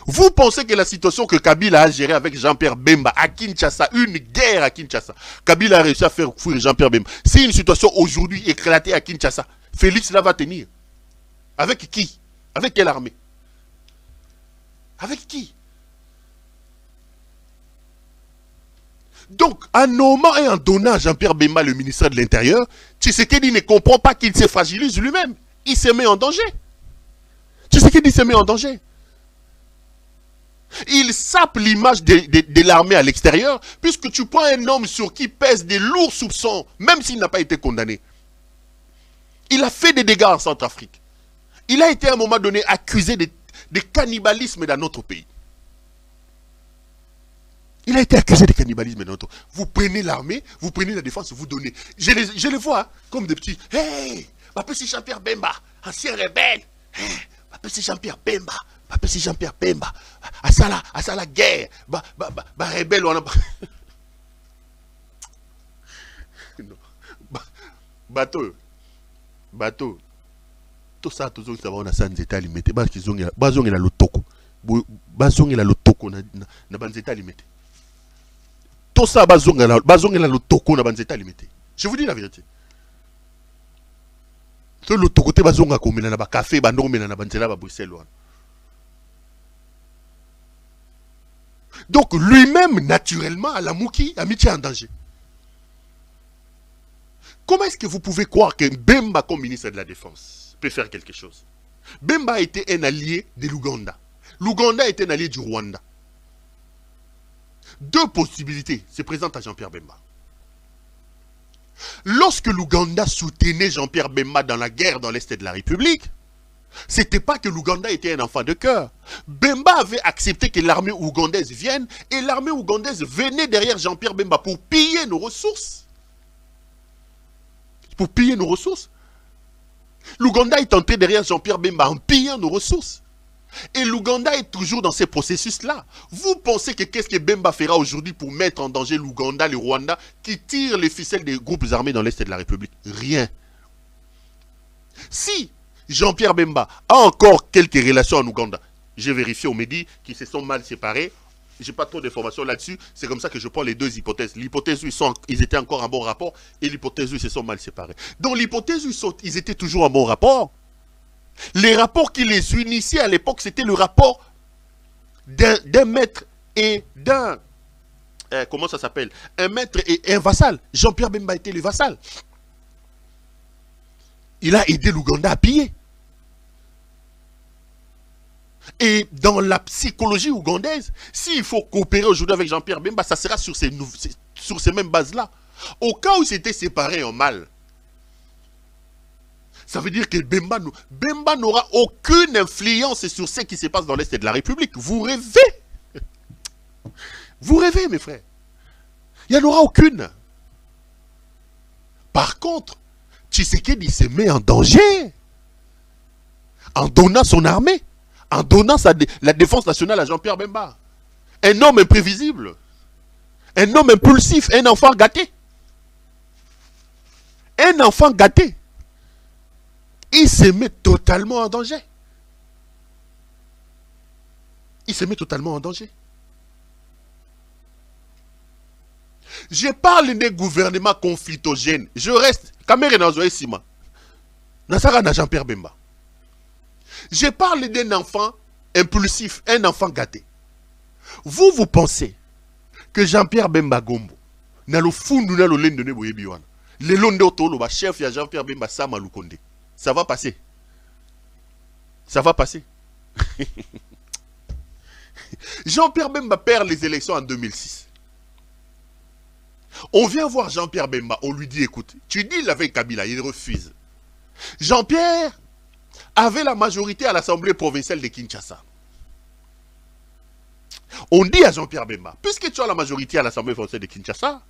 Vous pensez que la situation que Kabila a gérée avec Jean-Pierre Bemba à Kinshasa, une guerre à Kinshasa, Kabila a réussi à faire fuir Jean-Pierre Bemba. C'est une situation aujourd'hui éclatée à Kinshasa. Félix là va tenir. Avec qui? Avec quelle armée? Avec qui? Donc, en nommant et en donnant à Jean-Pierre Bemba le ministère de l'Intérieur, Tshisekedi ne comprend pas qu'il se fragilise lui-même. Il se met en danger. Tshisekedi se met en danger. Il sape l'image de l'armée à l'extérieur, puisque tu prends un homme sur qui pèsent des lourds soupçons, même s'il n'a pas été condamné. Il a fait des dégâts en Centrafrique. Il a été à un moment donné accusé de cannibalisme dans notre pays. Il a été accusé de cannibalisme dans notre pays. Vous prenez l'armée, vous prenez la défense, vous donnez. Je les vois hein, comme des petits. Hey, c'est Jean-Pierre Bemba, ancien rebelle. Hey, c'est Jean-Pierre Bemba. C'est Jean-Pierre Bemba. À ça la guerre. Rebelle, on a... Bateau. Tout ça, tout ça, on a sans état limité. Bazong est la lotoko. Bazong est la lotoko. Na banzeta limité. Tout ça, bazong est la lotoko. Na banzeta limité. Je vous dis la vérité. Tout le côté bazong a commis na ba café, bandong mena na banzela ba Bruxelles. Donc lui-même, naturellement, à la Mouki, a mis en danger. Comment est-ce que vous pouvez croire que Bemba, comme ministre de la Défense, peut faire quelque chose? Bemba a été un allié de l'Ouganda. L'Ouganda est un allié du Rwanda. Deux possibilités se présentent à Jean-Pierre Bemba. Lorsque l'Ouganda soutenait Jean-Pierre Bemba dans la guerre dans l'Est de la République, c'était pas que l'Ouganda était un enfant de cœur. Bemba avait accepté que l'armée ougandaise vienne et l'armée ougandaise venait derrière Jean-Pierre Bemba pour piller nos ressources. Pour piller nos ressources. L'Ouganda est entré derrière Jean-Pierre Bemba en pillant nos ressources. Et l'Ouganda est toujours dans ces processus-là. Vous pensez que qu'est-ce que Bemba fera aujourd'hui pour mettre en danger l'Ouganda, le Rwanda, qui tirent les ficelles des groupes armés dans l'Est de la République? Rien. Si Jean-Pierre Bemba a encore quelques relations en Ouganda, j'ai vérifié, on me dit qu'ils se sont mal séparés. Je n'ai pas trop d'informations là-dessus. C'est comme ça que je prends les deux hypothèses. L'hypothèse où ils étaient encore en bon rapport et l'hypothèse où ils se sont mal séparés. Dans l'hypothèse où ils étaient toujours en bon rapport, les rapports qui les unissaient à l'époque, c'était le rapport d'un maître et d'un... comment ça s'appelle? Un maître et un vassal. Jean-Pierre Bemba était le vassal. Il a aidé l'Ouganda à piller. Et dans la psychologie ougandaise, s'il faut coopérer aujourd'hui avec Jean-Pierre Bemba, ça sera sur ces mêmes bases-là. Au cas où c'était séparé en mal, ça veut dire que Bemba n'aura aucune influence sur ce qui se passe dans l'Est de la République. Vous rêvez? Vous rêvez, mes frères? Il n'y en aura aucune. Par contre, Tshisekedi se met en danger en donnant son armée, en donnant la défense nationale à Jean-Pierre Bemba. Un homme imprévisible, un homme impulsif, un enfant gâté. Un enfant gâté. Il se met totalement en danger. Il se met totalement en danger. Je parle des gouvernements conflictogènes. Je reste. Caméra dans Zoé Sima. Nasara na Jean-Pierre Bemba. Je parle d'un enfant impulsif, un enfant gâté. Vous pensez que Jean-Pierre Bemba Gombo, na le fundu na le lendone boyebi wana. Le londo tolo ba chef ya Jean-Pierre Bemba Sama Lukonde. Ça va passer. Ça va passer. Jean-Pierre Bemba perd les élections en 2006. On vient voir Jean-Pierre Bemba, on lui dit, écoute, tu dis avec Kabila, il refuse. Jean-Pierre avait la majorité à l'Assemblée provinciale de Kinshasa. On dit à Jean-Pierre Bemba, puisque tu as la majorité à l'Assemblée provinciale de Kinshasa,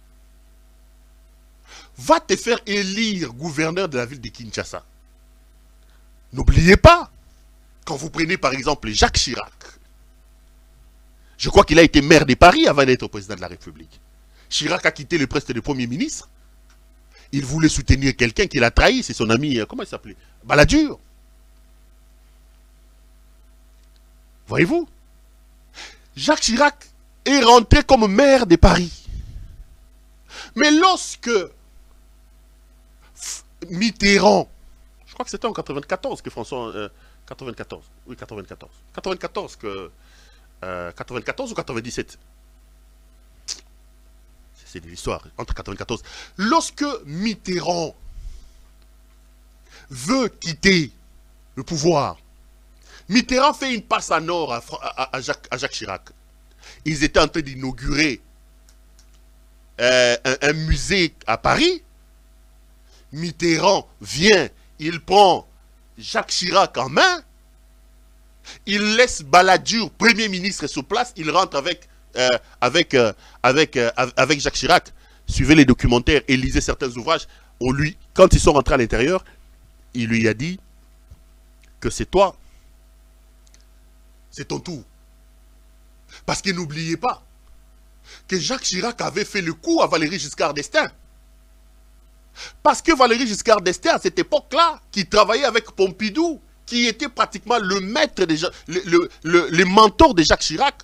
va te faire élire gouverneur de la ville de Kinshasa. N'oubliez pas, quand vous prenez par exemple Jacques Chirac, je crois qu'il a été maire de Paris avant d'être président de la République. Chirac a quitté le poste de Premier ministre. Il voulait soutenir quelqu'un qu'il a trahi, c'est son ami, comment il s'appelait? Balladur. Voyez-vous? Jacques Chirac est rentré comme maire de Paris. Mais lorsque Mitterrand, je crois que c'était en 94 que François... 94, oui 94. 94 que... 94 ou 97? C'est de l'histoire, entre 94. Lorsque Mitterrand veut quitter le pouvoir, Mitterrand fait une passe en or à Jacques Chirac. Ils étaient en train d'inaugurer un musée à Paris. Mitterrand vient, il prend Jacques Chirac en main, il laisse Balladur, Premier ministre, sur place, il rentre avec Jacques Chirac. Suivez les documentaires et lisez certains ouvrages. Quand ils sont rentrés à l'intérieur, il lui a dit que c'est toi, c'est ton tour. Parce que n'oubliez pas que Jacques Chirac avait fait le coup à Valéry Giscard d'Estaing. Parce que Valéry Giscard d'Estaing, à cette époque-là, qui travaillait avec Pompidou, qui était pratiquement le maître, le mentor de Jacques Chirac.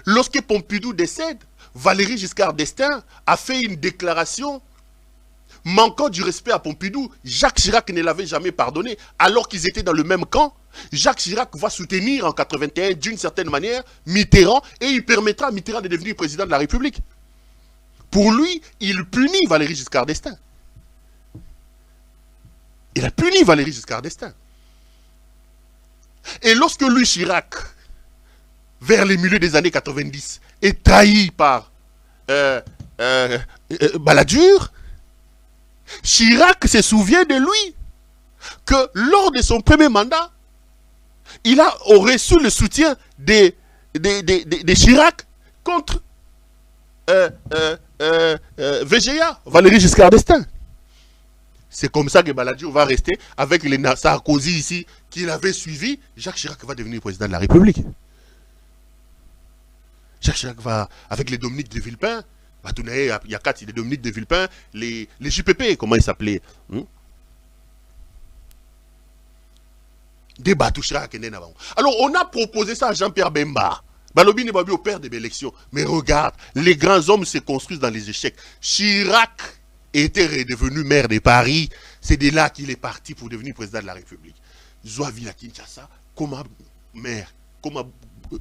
Lorsque Pompidou décède, Valéry Giscard d'Estaing a fait une déclaration manquant du respect à Pompidou. Jacques Chirac ne l'avait jamais pardonné, alors qu'ils étaient dans le même camp. Jacques Chirac va soutenir en 81, d'une certaine manière, Mitterrand, et il permettra à Mitterrand de devenir président de la République. Pour lui, il punit Valéry Giscard d'Estaing. Il a puni Valéry Giscard d'Estaing. Et lorsque Louis Chirac, vers les milieux des années 90, est trahi par Balladur, Chirac se souvient de lui que lors de son premier mandat, il a reçu le soutien de Chirac contre VGA, Valéry Giscard d'Estaing. C'est comme ça que Balladur va rester avec les Sarkozy ici, qu'il avait suivi. Jacques Chirac va devenir président de la République. Jacques Chirac va, avec les Dominique de Villepin, il y a 4, les Dominique de Villepin, les JPP, comment ils s'appelaient, des Batou Chirac. Alors on a proposé ça à Jean-Pierre Bemba. Balobi n'est pas au père de l'élection. Mais regarde, les grands hommes se construisent dans les échecs. Chirac était redevenu maire de Paris. C'est de là qu'il est parti pour devenir président de la République. Zouavi à Kinshasa, comme maire, comme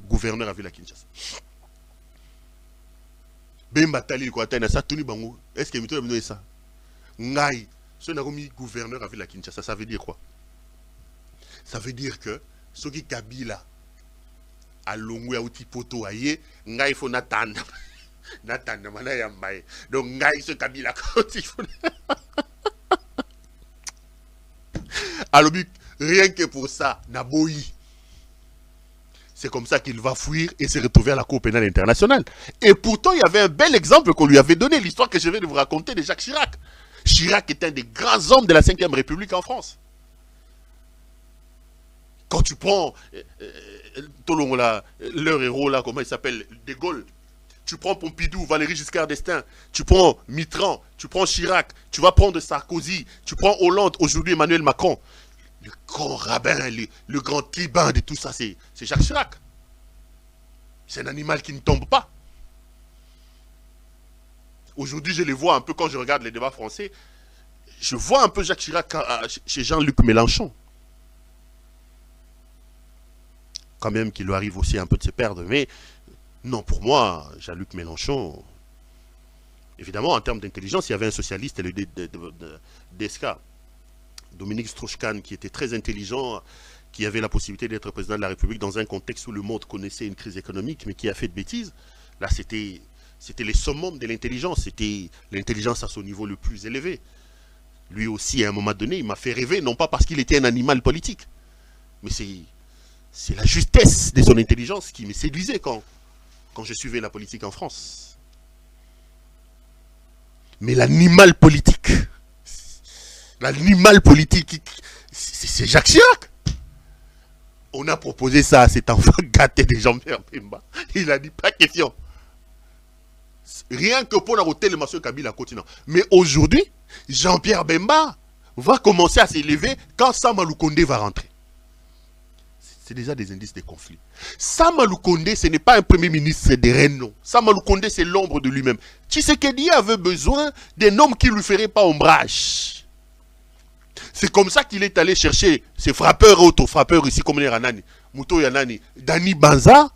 gouverneur à Villa Kinshasa. Bemba Tali, est-ce que Mito a mis ça? Ngai, ce n'est pas gouverneur à Villa Kinshasa, ça veut dire quoi? Ça veut dire que ce qui Kabila a longwe outi poto aye, ngai faut n'attendre. N'attendre, mana yambaye. Donc ngai ce Kabila quand il faut. Alors, rien que pour ça, Naboyi. C'est comme ça qu'il va fuir et se retrouver à la Cour pénale internationale. Et pourtant, il y avait un bel exemple qu'on lui avait donné, l'histoire que je viens de vous raconter de Jacques Chirac. Chirac est un des grands hommes de la 5e République en France. Quand tu prends leur héros là, comment il s'appelle, De Gaulle, tu prends Pompidou, Valéry Giscard d'Estaing, tu prends Mitterrand, tu prends Chirac, tu vas prendre Sarkozy, tu prends Hollande, aujourd'hui Emmanuel Macron. Le grand rabbin, le grand tribun de tout ça, c'est Jacques Chirac. C'est un animal qui ne tombe pas. Aujourd'hui, je les vois un peu quand je regarde les débats français. Je vois un peu Jacques Chirac chez Jean-Luc Mélenchon. Quand même qu'il lui arrive aussi un peu de se perdre. Mais non, pour moi, Jean-Luc Mélenchon, évidemment, en termes d'intelligence, il y avait un socialiste, le DSK, Dominique Strauss-Kahn, qui était très intelligent, qui avait la possibilité d'être président de la République dans un contexte où le monde connaissait une crise économique, mais qui a fait de bêtises. Là, c'était les summums de l'intelligence. C'était l'intelligence à son niveau le plus élevé. Lui aussi, à un moment donné, il m'a fait rêver, non pas parce qu'il était un animal politique, mais c'est la justesse de son intelligence qui me séduisait quand je suivais la politique en France. Mais l'animal politique, c'est Jacques Chirac. On a proposé ça à cet enfant gâté de Jean-Pierre Bemba. Il a dit pas question. Rien que pour la route le monsieur Kabila continent. Mais aujourd'hui, Jean-Pierre Bemba va commencer à s'élever quand Sama Lukonde va rentrer. C'est déjà des indices de conflit. Sama Lukonde, ce n'est pas un premier ministre de Renault. Sama Lukonde, c'est l'ombre de lui-même. Tshisekedi avait besoin d'un homme qui ne lui ferait pas ombrage. C'est comme ça qu'il est allé chercher ces frappeurs, autres frappeurs ici, comme les Ranani, Mouto Yanani, Dani Banza.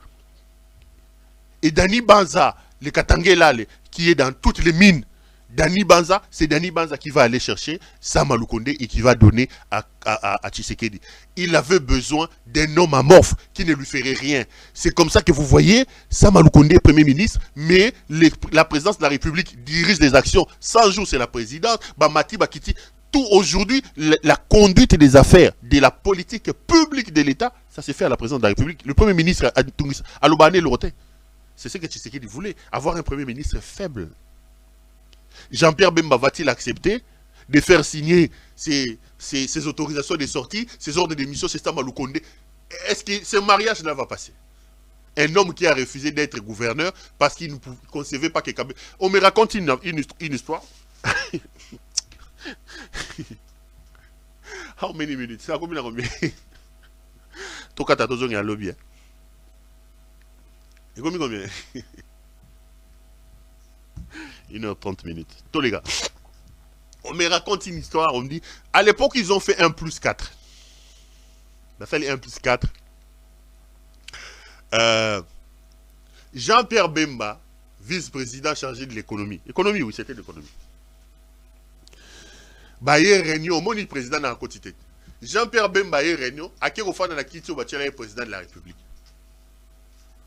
Et Dani Banza, le Katangela, qui est dans toutes les mines. Dani Banza, c'est Dani Banza qui va aller chercher Sama Lukonde et qui va donner à Tshisekedi. Il avait besoin d'un homme amorphe qui ne lui ferait rien. C'est comme ça que vous voyez Sama Lukonde est Premier ministre, mais la présidence de la République dirige des actions. 100 jours, c'est la présidence. Bamati, Bakiti. Tout aujourd'hui, la conduite des affaires, de la politique publique de l'État, ça s'est fait à la présidence de la République. Le Premier ministre à Lobane Lorotin. C'est ce que Tshisekedi voulait, avoir un Premier ministre faible. Jean-Pierre Bemba va-t-il accepter de faire signer ces autorisations de sortie, ces ordres de démission, c'est Sama Lukonde? Est-ce que ce mariage-là va passer? Un homme qui a refusé d'être gouverneur parce qu'il ne concevait pas que Kabila... On me raconte une histoire. How many minutes? C'est combien? Toka tatozong ya lobby. Et combien? 1h30 minutes. Tous les gars. On me raconte une histoire, on me dit, à l'époque, ils ont fait 1+4. On a fait les 1+4. Jean-Pierre Bemba, vice-président chargé de l'économie. Économie, oui, c'était l'économie. Baye réunion, mon président dans la quotité. Jean-Pierre Bemba est réunion, à qui on fait dans la quitté au président de la République.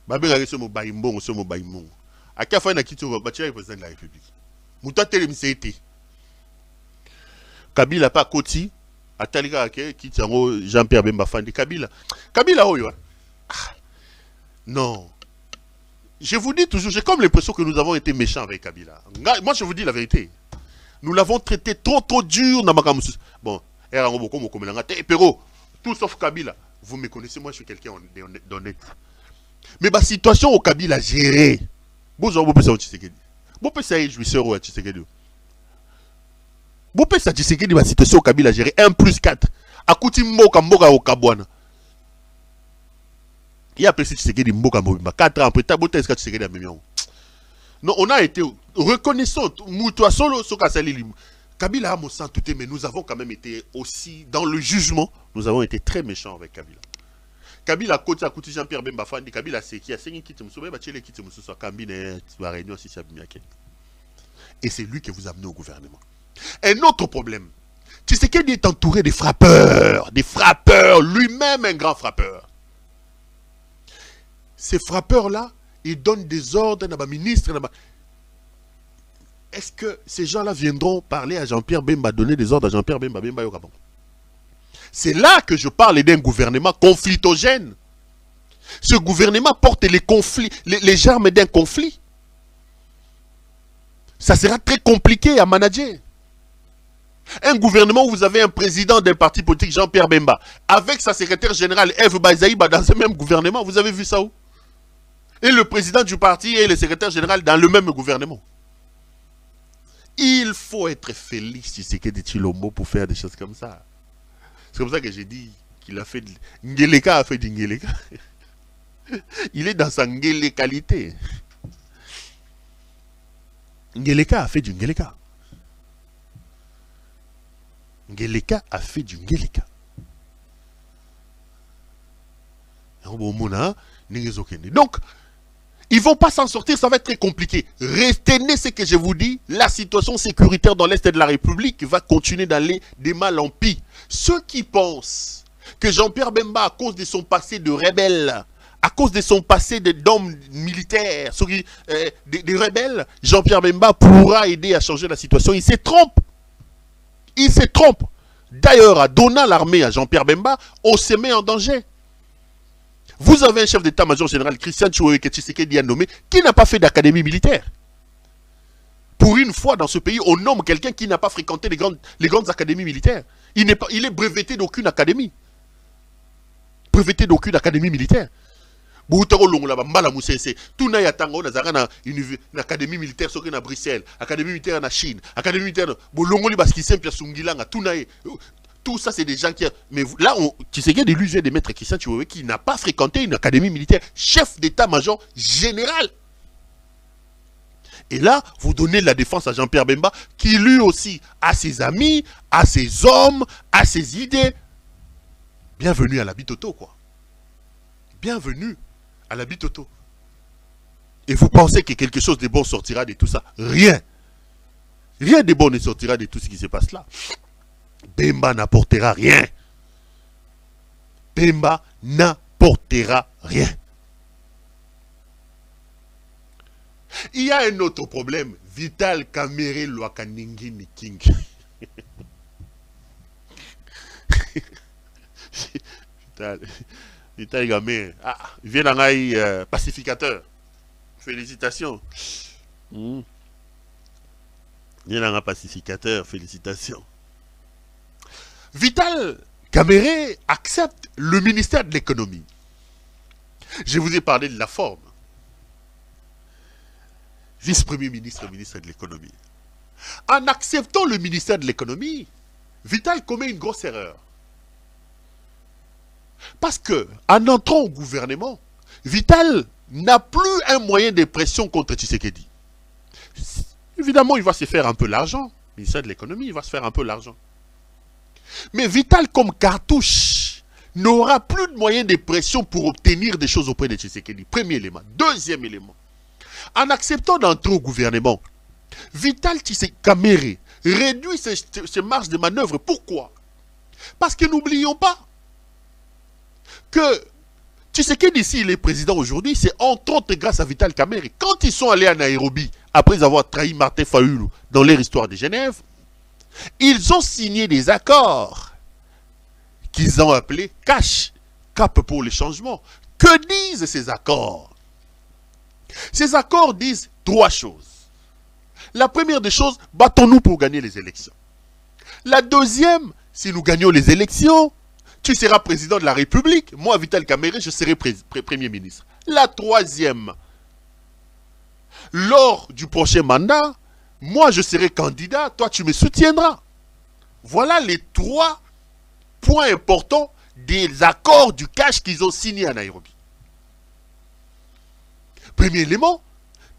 Babé a mon baïmbon, ce mot baïmbon. À qui on fait dans la quitté au président de la République. Mouta télémisséité. Kabila pas Koti, à Taliga qui Jean-Pierre Bemba fan de Kabila. Kabila oh yo. Non. Je vous dis toujours, j'ai comme l'impression que nous avons été méchants avec Kabila. Moi je vous dis la vérité. Nous l'avons traité trop dur dans Makamusus. Bon, Pero, tout sauf Kabila. Vous me connaissez, moi je suis quelqu'un d'honnête. Mais la situation au Kabila gérée. Bonjour, vous pouvez Tshisekedi. Vous pouvez ça jouisseur au Tshisekedi. Vous pouvez ça Tshisekedi, la situation au Kabila gérée. 1+4. Akuti Mboka au Kabwana. Il y a appelé Tshisekedi Mboka Mboka. 4 ans après, t'as beau Tshisekedi à Mimion. Non, on a été reconnaissant. Kabila a mon sang tout, mais nous avons quand même été aussi, dans le jugement, nous avons été très méchants avec Kabila. Kabila a côté Jean-Pierre Bemba Fandi, Kabila c'est qui a signé qui te moussou, qui te moussou, Kambine, tu vas réunion si c'est bien. Et c'est lui qui vous a amené au gouvernement. Un autre problème, Tshisekedi est entouré de frappeurs, lui-même un grand frappeur. Ces frappeurs-là, ils donnent des ordres à ministre. Est-ce que ces gens-là viendront parler à Jean-Pierre Bemba, donner des ordres à Jean-Pierre Bemba, C'est là que je parle d'un gouvernement conflictogène. Ce gouvernement porte les conflits, les germes d'un conflit. Ça sera très compliqué à manager. Un gouvernement où vous avez un président d'un parti politique, Jean-Pierre Bemba, avec sa secrétaire générale, Eve Bazaïba, dans ce même gouvernement, vous avez vu ça où? Et le président du parti et le secrétaire général dans le même gouvernement. Il faut être Félix Tshisekedi Tshilombo pour faire des choses comme ça. C'est comme ça que j'ai dit qu'il a fait... Ngeleka a fait du Ngeleka. Il est dans sa Ngelekalité. Ngeleka a fait du Ngeleka. Ngeleka a fait du Ngeleka. Donc, ils ne vont pas s'en sortir, ça va être très compliqué. Retenez ce que je vous dis, la situation sécuritaire dans l'Est de la République va continuer d'aller de mal en pis. Ceux qui pensent que Jean-Pierre Bemba, à cause de son passé de rebelle, à cause de son passé d'homme militaire, des rebelles, Jean-Pierre Bemba pourra aider à changer la situation. Il se trompe. Il se trompe. D'ailleurs, à donnant l'armée à Jean-Pierre Bemba, on se met en danger. Vous avez un chef d'état-major général, Christian Tshisekedi Tshisekedi a nommé, qui n'a pas fait d'académie militaire. Pour une fois dans ce pays, on nomme quelqu'un qui n'a pas fréquenté les grandes académies militaires. Il est breveté d'aucune académie. Breveté d'aucune académie militaire. Tout na yatango na zara na académie militaire soki na Bruxelles, académie militaire na Chine, académie militaire bolongoli baski sempia sungilanga tout na tout ça c'est des gens qui mais là tu sais qu'il y a des illusions des maîtres Christian Tshisekedi qui n'a pas fréquenté une académie militaire, chef d'état-major général. Et là, vous donnez la défense à Jean-Pierre Bemba qui lui aussi a ses amis, a ses hommes, a ses idées. Bienvenue à la Bitoto quoi. Bienvenue à la Bitoto. Et vous pensez que quelque chose de bon sortira de tout ça? Rien. Rien de bon ne sortira de tout ce qui se passe là. Bemba n'apportera rien. Bemba n'apportera rien. Il y a un autre problème. Vital Kamerhe Lwakaningi Niking. Vital Kamerhe. Ah, il vient d'un pacificateur. Félicitations. Il vient d'un pacificateur. Félicitations. Vital Kamerhe accepte le ministère de l'économie. Je vous ai parlé de la forme. Vice-premier ministre, ministre de l'économie. En acceptant le ministère de l'économie, Vital commet une grosse erreur. Parce que, en entrant au gouvernement, Vital n'a plus un moyen de pression contre Tshisekedi. Évidemment, il va se faire un peu l'argent. Le ministère de l'économie, il va se faire un peu l'argent. Mais Vital, comme cartouche, n'aura plus de moyens de pression pour obtenir des choses auprès de Tshisekedi. Premier élément. Deuxième élément. En acceptant d'entrer au gouvernement, Vital Kamerhe réduit ses marges de manœuvre. Pourquoi? Parce que n'oublions pas que Tshisekedi, s'il est président aujourd'hui, c'est entre autres grâce à Vital Kamerhe. Quand ils sont allés à Nairobi, après avoir trahi Martin Fayulu dans leur histoire de Genève, ils ont signé des accords qu'ils ont appelés CACH, Cap pour les changements. Que disent ces accords? Ces accords disent trois choses. La première des choses, battons-nous pour gagner les élections. La deuxième, si nous gagnons les élections, tu seras président de la République. Moi, Vital Kamerhe, je serai premier ministre. La troisième, lors du prochain mandat, moi, je serai candidat, toi, tu me soutiendras. Voilà les trois points importants des accords du cash qu'ils ont signés à Nairobi. Premier élément,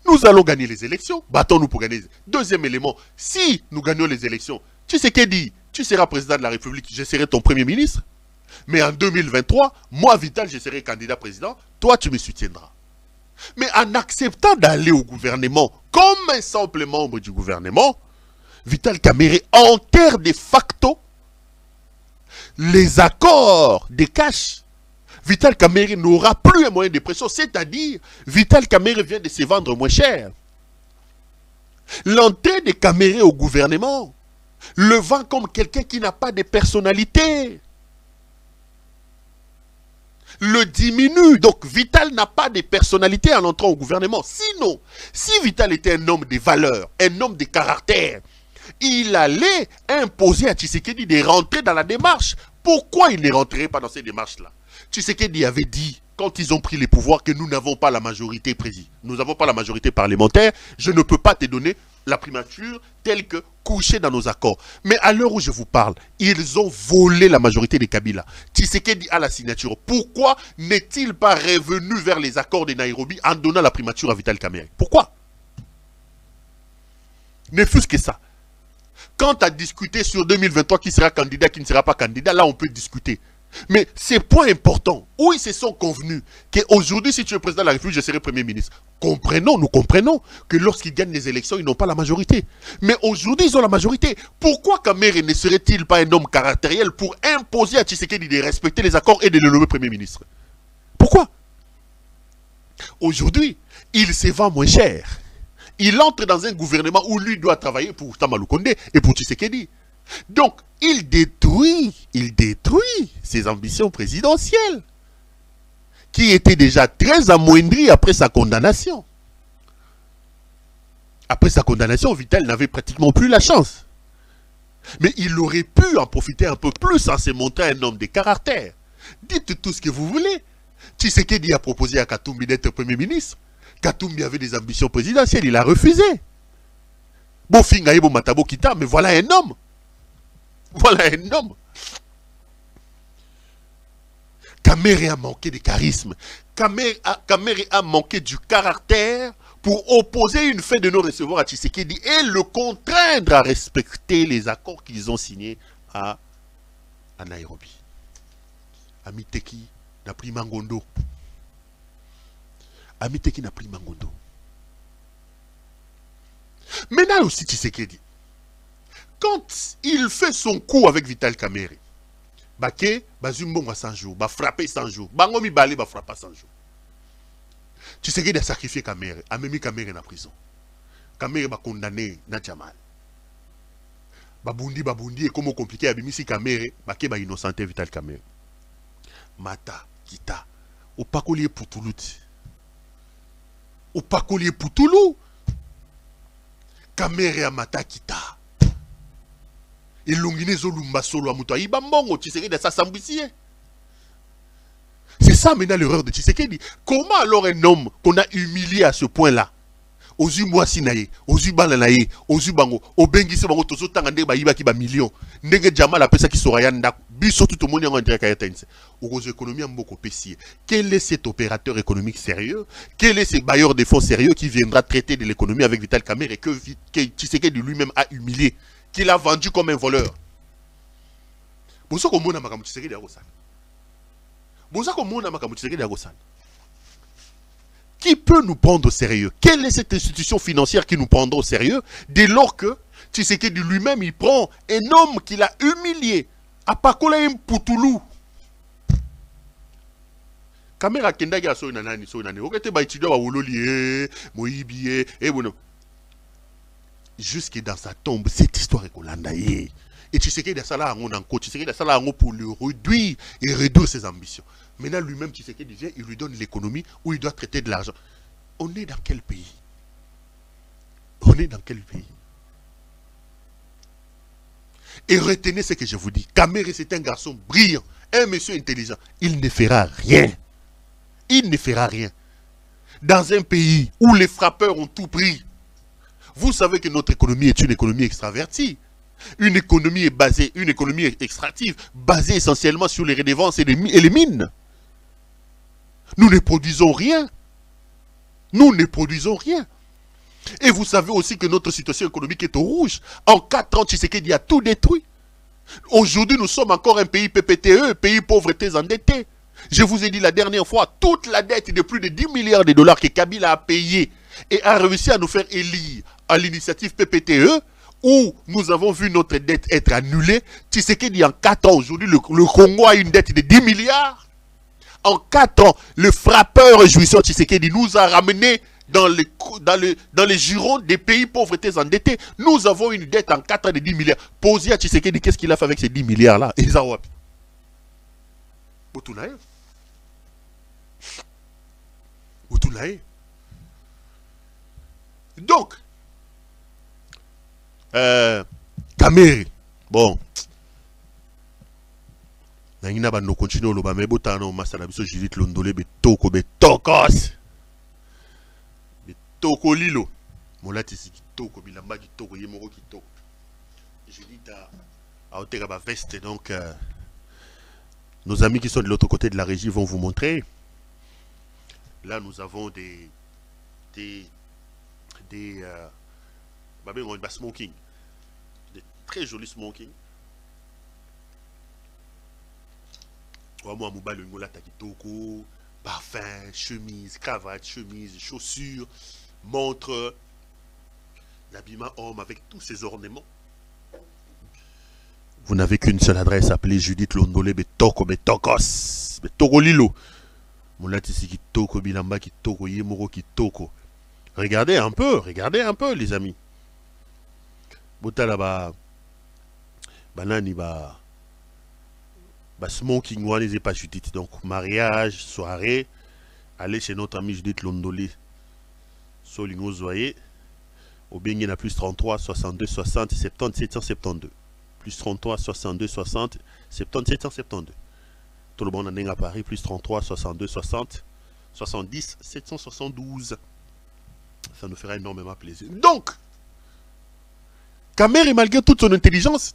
nous allons gagner les élections. Battons-nous pour gagner. Deuxième élément, si nous gagnons les élections, Tshisekedi, tu seras président de la République, je serai ton premier ministre. Mais en 2023, moi, Vital, je serai candidat président, toi, tu me soutiendras. Mais en acceptant d'aller au gouvernement comme un simple membre du gouvernement, Vital Kamerhe enterre de facto les accords de cash. Vital Kamerhe n'aura plus un moyen de pression, c'est-à-dire Vital Kamerhe vient de se vendre moins cher. L'entrée de Kamerhe au gouvernement le vend comme quelqu'un qui n'a pas de personnalité. Le diminue. Donc Vital n'a pas de personnalité en entrant au gouvernement. Sinon, si Vital était un homme de valeur, un homme de caractère, il allait imposer à Tshisekedi de rentrer dans la démarche. Pourquoi il ne rentrerait pas dans ces démarches-là? Tshisekedi avait dit, quand ils ont pris les pouvoirs, que nous n'avons pas la majorité présidentielle. Nous n'avons pas la majorité parlementaire. Je ne peux pas te donner la primature telle que couchée dans nos accords. Mais à l'heure où je vous parle, ils ont volé la majorité des Kabila. Tshisekedi a la signature. Pourquoi n'est-il pas revenu vers les accords de Nairobi en donnant la primature à Vital Kamerhe? Pourquoi? Ne fût-ce que ça. Quant à discuter sur 2023 qui sera candidat, qui ne sera pas candidat, là on peut discuter. Mais ces points importants, où ils se sont convenus qu'aujourd'hui, si tu es président de la République, je serai Premier ministre. Nous comprenons que lorsqu'ils gagnent les élections, ils n'ont pas la majorité. Mais aujourd'hui, ils ont la majorité. Pourquoi Kamere ne serait-il pas un homme caractériel pour imposer à Tshisekedi de respecter les accords et de le nommer Premier ministre? Pourquoi? Aujourd'hui, il se vend moins cher. Il entre dans un gouvernement où lui doit travailler pour Tamalou Konde et pour Tshisekedi. Donc, il détruit ses ambitions présidentielles, qui étaient déjà très amoindries après sa condamnation. Après sa condamnation, Vital n'avait pratiquement plus la chance. Mais il aurait pu en profiter un peu plus en se montrant un homme de caractère. Dites tout ce que vous voulez. Tshisekedi a proposé à Katumbi d'être Premier ministre. Katumbi avait des ambitions présidentielles, il a refusé. Bofinga Ebo Matabo Kita, mais voilà un homme. Voilà un homme. Kamere a manqué de charisme. Kamere a manqué du caractère pour opposer une fin de non-recevoir à Tshisekedi et le contraindre à respecter les accords qu'ils ont signés à Nairobi. Amiteki n'a pris Mangondo. Amiteki n'a pris Mangondo. Maintenant aussi Tshisekedi, quand il fait son coup avec Vital Kamerhe, Baké, Bazumbon à 100 jours, frappé 100 jours, Bangomi Balé, frapper 100 jours. Tshisekedi a sacrifié Kamerhe, a mis Kamerhe en prison. Kamerhe va condamner Nadjamal. Babundi, et comment compliqué, Abimisi Kamerhe, Baké va innocenter Vital Kamerhe. Mata, Kita, au Pakolier Poutulut. Au Pakolier Poutoulou. Kamerhe a Mata, Kita. Et Longine Zolumba Solo à Moutoua, Ibambongo, Tshisekedi a s'assemblier. C'est ça maintenant l'erreur de Tshisekedi. Comment alors un homme qu'on a humilié à ce point-là, Ozu Mwasinaye, Ozu Balanaye, Ozu Bango, Obengisi Bango, Tozo Tangande Baïba qui ba million, Nege Djamal après ça qui sera Yanda, Biso tout le monde en intérêt à Yatense. Aux économies en beaucoup pessier. Quel est cet opérateur économique sérieux? Quel est ce bailleur de fonds sérieux qui viendra traiter de l'économie avec Vital Kamerhe et que Tshisekedi lui-même a humilié, qu'il a vendu comme un voleur? Pour ça qu'on m'a dit que Tshisekedi a Rosan. Qui peut nous prendre au sérieux? Quelle est cette institution financière qui nous prendra au sérieux dès lors que Tshisekedi lui-même il prend un homme qu'il a humilié à Pakola Poutoulou? Kamera Kendaga so nanani so nanani. Okete ba étudiant ba wololi moyibi bon. Jusque dans sa tombe cette histoire est kolanda ye. Et Tshisekedi a sala en encore, Tshisekedi a sala en pour le réduire et réduire ses ambitions. Maintenant lui-même Tshisekedi vient, il lui donne l'économie où il doit traiter de l'argent. On est dans quel pays? On est dans quel pays? Et retenez ce que je vous dis. Kamerhe c'est un garçon brillant, un monsieur intelligent. Il ne fera rien. Il ne fera rien. Dans un pays où les frappeurs ont tout pris. Vous savez que notre économie est une économie extravertie. Une économie extractive, basée essentiellement sur les redevances et les mines. Nous ne produisons rien. Nous ne produisons rien. Et vous savez aussi que notre situation économique est au rouge. En 4 ans, Tshisekedi a tout détruit. Aujourd'hui, nous sommes encore un pays PPTE, pays pauvreté endetté. Je vous ai dit la dernière fois, toute la dette de plus de 10 milliards de dollars que Kabila a payé et a réussi à nous faire élire à l'initiative PPTE, où nous avons vu notre dette être annulée. Tshisekedi en 4 ans, aujourd'hui, le Congo a une dette de 10 milliards. En 4 ans, le frappeur jouissant Tshisekedi nous a ramené dans les jurons des pays pauvretés endettés. Nous avons une dette en 4 ans de 10 milliards. Posez à Tshisekedi, qu'est-ce qu'il a fait avec ces 10 milliards-là? Donc, Kamerhe, bon, Nangina ba no continue lo ba me botano masala biso Judith Londolé betoko betokos. Betoko lilo. Molati si kitoko bilamba kitoko yemoko kitoko. Judith a oteka ba veste donc nos amis qui sont de l'autre côté de la régie vont vous montrer. Là nous avons des smoking. Des très jolis smoking. Moi, parfum, chemise, cravate, chemise, chaussures, montre, l'habillement homme avec tous ses ornements. Vous n'avez qu'une seule adresse, appelée Judith Londolé Betoko Betokos Betoko Lilo. Moulatisi Kitoko Bilamba Kitoko Yemoro Kitoko. Regardez un peu les amis. Bota là-bas, banani ba smoking one n'est pas Judith. Donc mariage, soirée, allez chez notre ami Judith Londolé. Solingo Zoye. Au bien il y en a plus 33 62 60 70 772. Plus 33 62 60 70 772. Tout le monde en est à Paris. Plus 33 62 60 70 772. Ça nous fera énormément plaisir. Donc, Kamere, malgré toute son intelligence,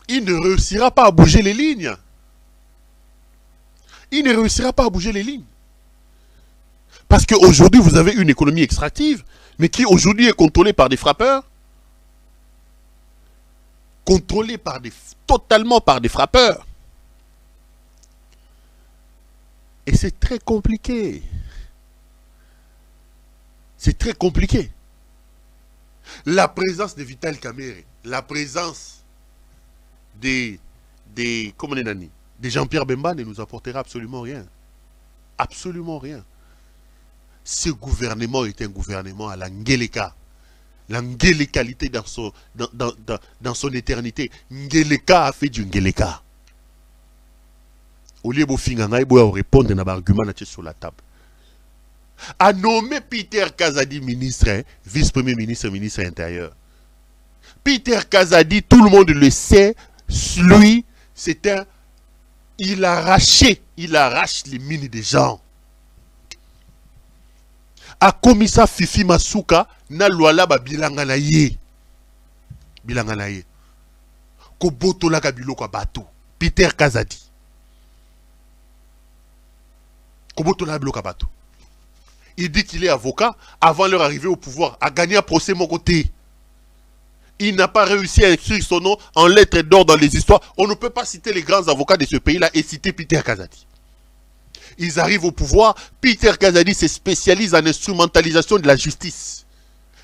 il ne réussira pas à bouger les lignes. Il ne réussira pas à bouger les lignes. Parce qu'aujourd'hui, vous avez une économie extractive, mais qui aujourd'hui est contrôlée par des frappeurs. Contrôlée par totalement par des frappeurs. Et c'est très compliqué. C'est très compliqué. La présence de Vital Kamerhe, la présence des Jean-Pierre Bemba ne nous apportera absolument rien. Absolument rien. Ce gouvernement est un gouvernement à l'Angeleka. L'Angelékalité dans son éternité. Ngeleka a fait du Ngeleka. Au lieu de répondre à un argument sur la table. A nommé Peter Kazadi ministre, vice-premier ministre, ministre intérieur. Peter Kazadi, tout le monde le sait, lui, c'est un... il arrache les mines des gens. A komisa Fifi Masuka, na luala ba bilanga na ye. Bilanga na ye. Ko boto la kabilo kwa bato. Peter Kazadi. Ko boto la kabilo kwa bato. Il dit qu'il est avocat avant leur arrivée au pouvoir, a gagné un procès mon côté. Il n'a pas réussi à écrire son nom en lettres d'or dans les histoires. On ne peut pas citer les grands avocats de ce pays-là et citer Peter Kazadi. Ils arrivent au pouvoir, Peter Kazadi se spécialise en instrumentalisation de la justice.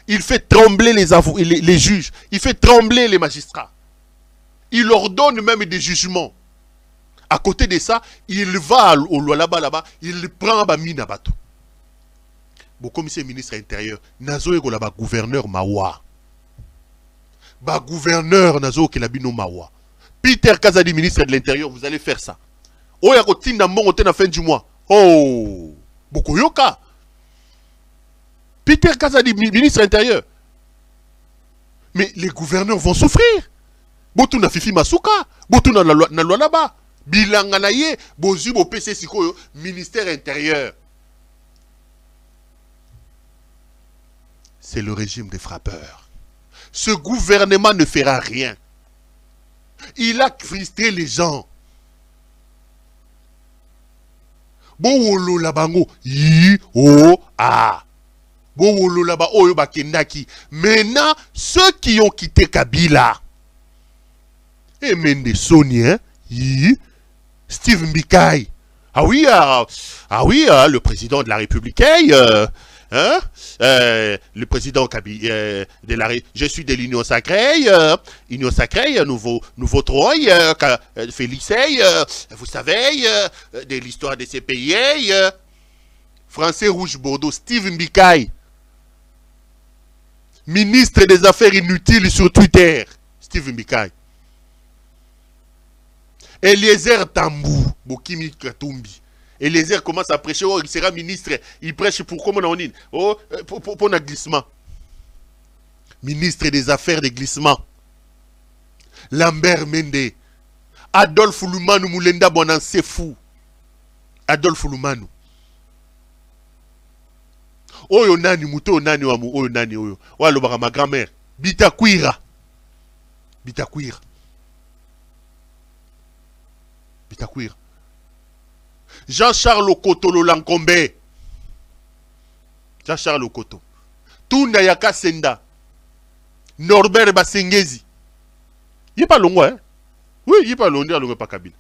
Il fait trembler les juges, il fait trembler les magistrats. Il leur donne même des jugements. À côté de ça, il va au là-bas, il prend Bamina Bato. Bon, commissaire ministre intérieur, Nazo est là-bas gouverneur Mawa. Ba gouverneur Nazo qui l'habino Mawa. Peter Kazadi, ministre de l'Intérieur, vous allez faire ça. Oh, y'a côté n'a mon à la fin du mois. Oh, beaucoup yoka. Peter Kazadi, ministre intérieur. Mais les gouverneurs vont souffrir. Botou na Fifi Masuka, botou na loi là-bas. Bilanganaye, bozu bo PC Sikoyo, ministère intérieur. C'est le régime des frappeurs. Ce gouvernement ne fera rien. Il a frustré les gens. Bowolo labango yi o a. Bowolo laba oyo bakendaki. Maintenant, ceux qui ont quitté Kabila, et Mende Soni, hein, yi, Steve Mbikai. Ah oui, le président de la République, le président de la je suis de l'Union Sacrée, nous voterons, Félix, vous savez, de l'histoire de ces pays, Français Rouge Bordeaux, Steve Mbikai, ministre des Affaires inutiles sur Twitter, Steve Mbikai. Eliezer Tambou, Bokimi Katumbi. Eliezer commence à prêcher, oh, il sera ministre, il prêche pour comment on dit, oh, pour un glissement. Ministre des Affaires de glissement. Lambert Mende. Adolphe Lumanu Moulenda Bonan, c'est fou. Adolphe Lumanu. Oyo nani, muto nani wamu, oyo nani oyo. Oyo lo ma grand-mère. Bitakwira. Bitakwira. Bitakwira. Jean-Charles Okoto Lolankombe. Jean-Charles Okoto. Tunda Yaka Senda. Norbert Basengezi. Il n'est pas long, hein? Oui, il n'est pas long, il n'est pas Kabila.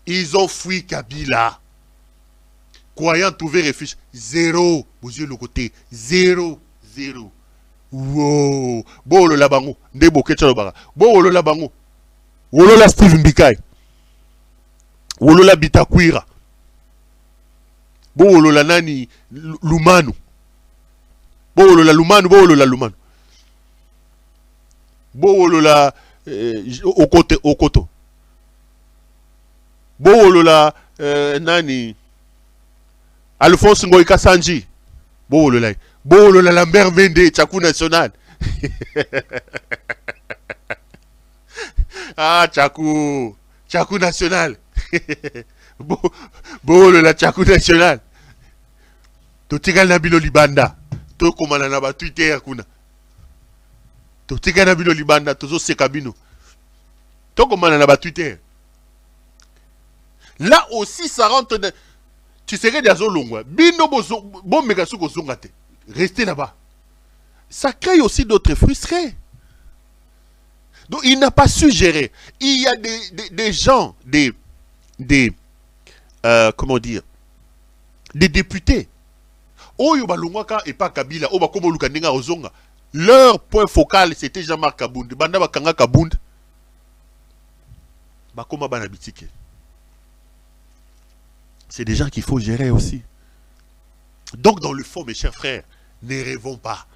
Ils ont fui Kabila. Croyant trouver refuge. Zéro. Vous yeux le côté. Zéro. Wow. Bon, le labango. Ndebo Ketchalobara. Bon, le labango. Wolo la Steve Mbikai. Wolo la Bitakwira. Bon, wolo la nani Lumanu. Bon, wolo la Lumanu. Bon, wolo la Lumanu. Bon, wolo la Okoto. Bon, wolo la nani Alphonse Ngoïka Sanji. Bon, wolo la Lambert Mende, Tchakou National. Ah, Tchakou National. Bon, la Tchakou National. Totigal Nabilo Libanda. To komana na ba Twitter kuna. Totigal Nabilo Libanda, tozo sekabino. To komana na ba Twitter. Là aussi, ça rentre dans... Tu serais dans un long. Bino bon mégasu ko zongate. Restez là-bas. Ça crée aussi d'autres frustrés. Donc il n'a pas su gérer. Il y a des gens, comment dire, des députés. Oyo balungwaka et pas Kabila, oba komo lukandenga ozonga. Leur point focal c'était Jean-Marc Kabound. Banda bakanga Kabound. Bakoma banabitike. C'est des gens qu'il faut gérer aussi. Donc dans le fond, mes chers frères, ne rêvons pas.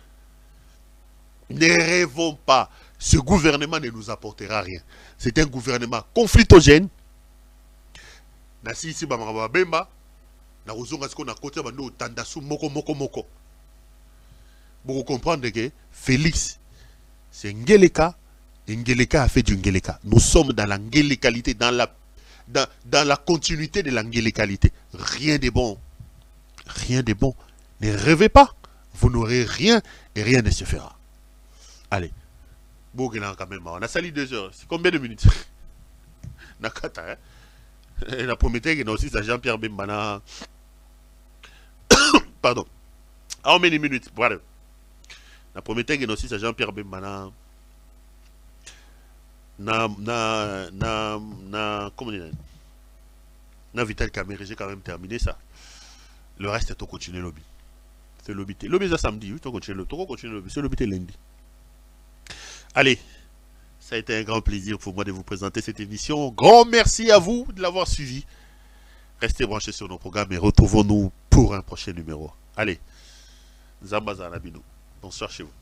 Ne rêvons pas. Ce gouvernement ne nous apportera rien. C'est un gouvernement conflictogène. Nasi ici bamaraba bemba. Na ozonga siko na kote bando tandasu moko. Pour comprendre que Félix, c'est Ngeleka. Et Ngeleka a fait du Ngeleka. Nous sommes dans la Ngelékalité, dans la continuité de la Ngelékalité. Rien de bon. Rien de bon. Ne rêvez pas. Vous n'aurez rien et rien ne se fera. Allez. Bon, quand même. On a sali 2 heures. C'est combien de minutes? Nakata, hein? Et la promettait qu'il y a aussi ça Jean-Pierre Bembana. Pardon. How many minutes, brother? La promettait qu'il y a aussi ça Jean-Pierre Bembana. Comment dire? Na Vital Kamere, j'ai quand même terminé ça. Le reste, c'est tout continuer lobby. C'est lobby. Lobby, c'est samedi. Oui, tu continues le lobby. C'est lobby, lundi. Allez. Ça a été un grand plaisir pour moi de vous présenter cette émission. Grand merci à vous de l'avoir suivi. Restez branchés sur nos programmes et retrouvons-nous pour un prochain numéro. Allez. Zambaza Nabinou. Bonsoir chez vous.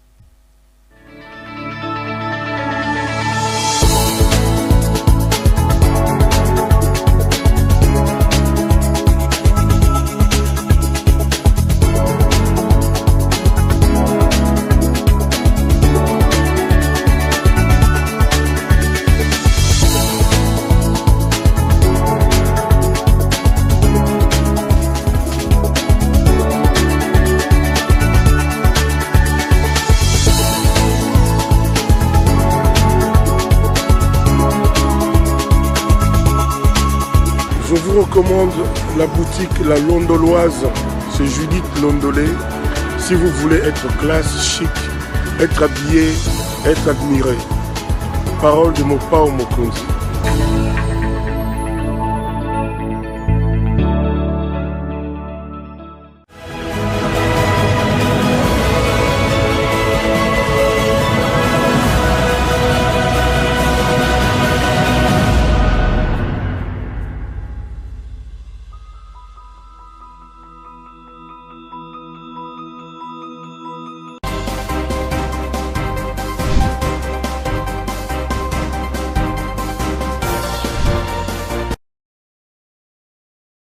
Je vous recommande la boutique La Londoloise, c'est Judith Londolé. Si vous voulez être classe, chic, être habillé, être admiré. Parole de Mopao Mokonzi.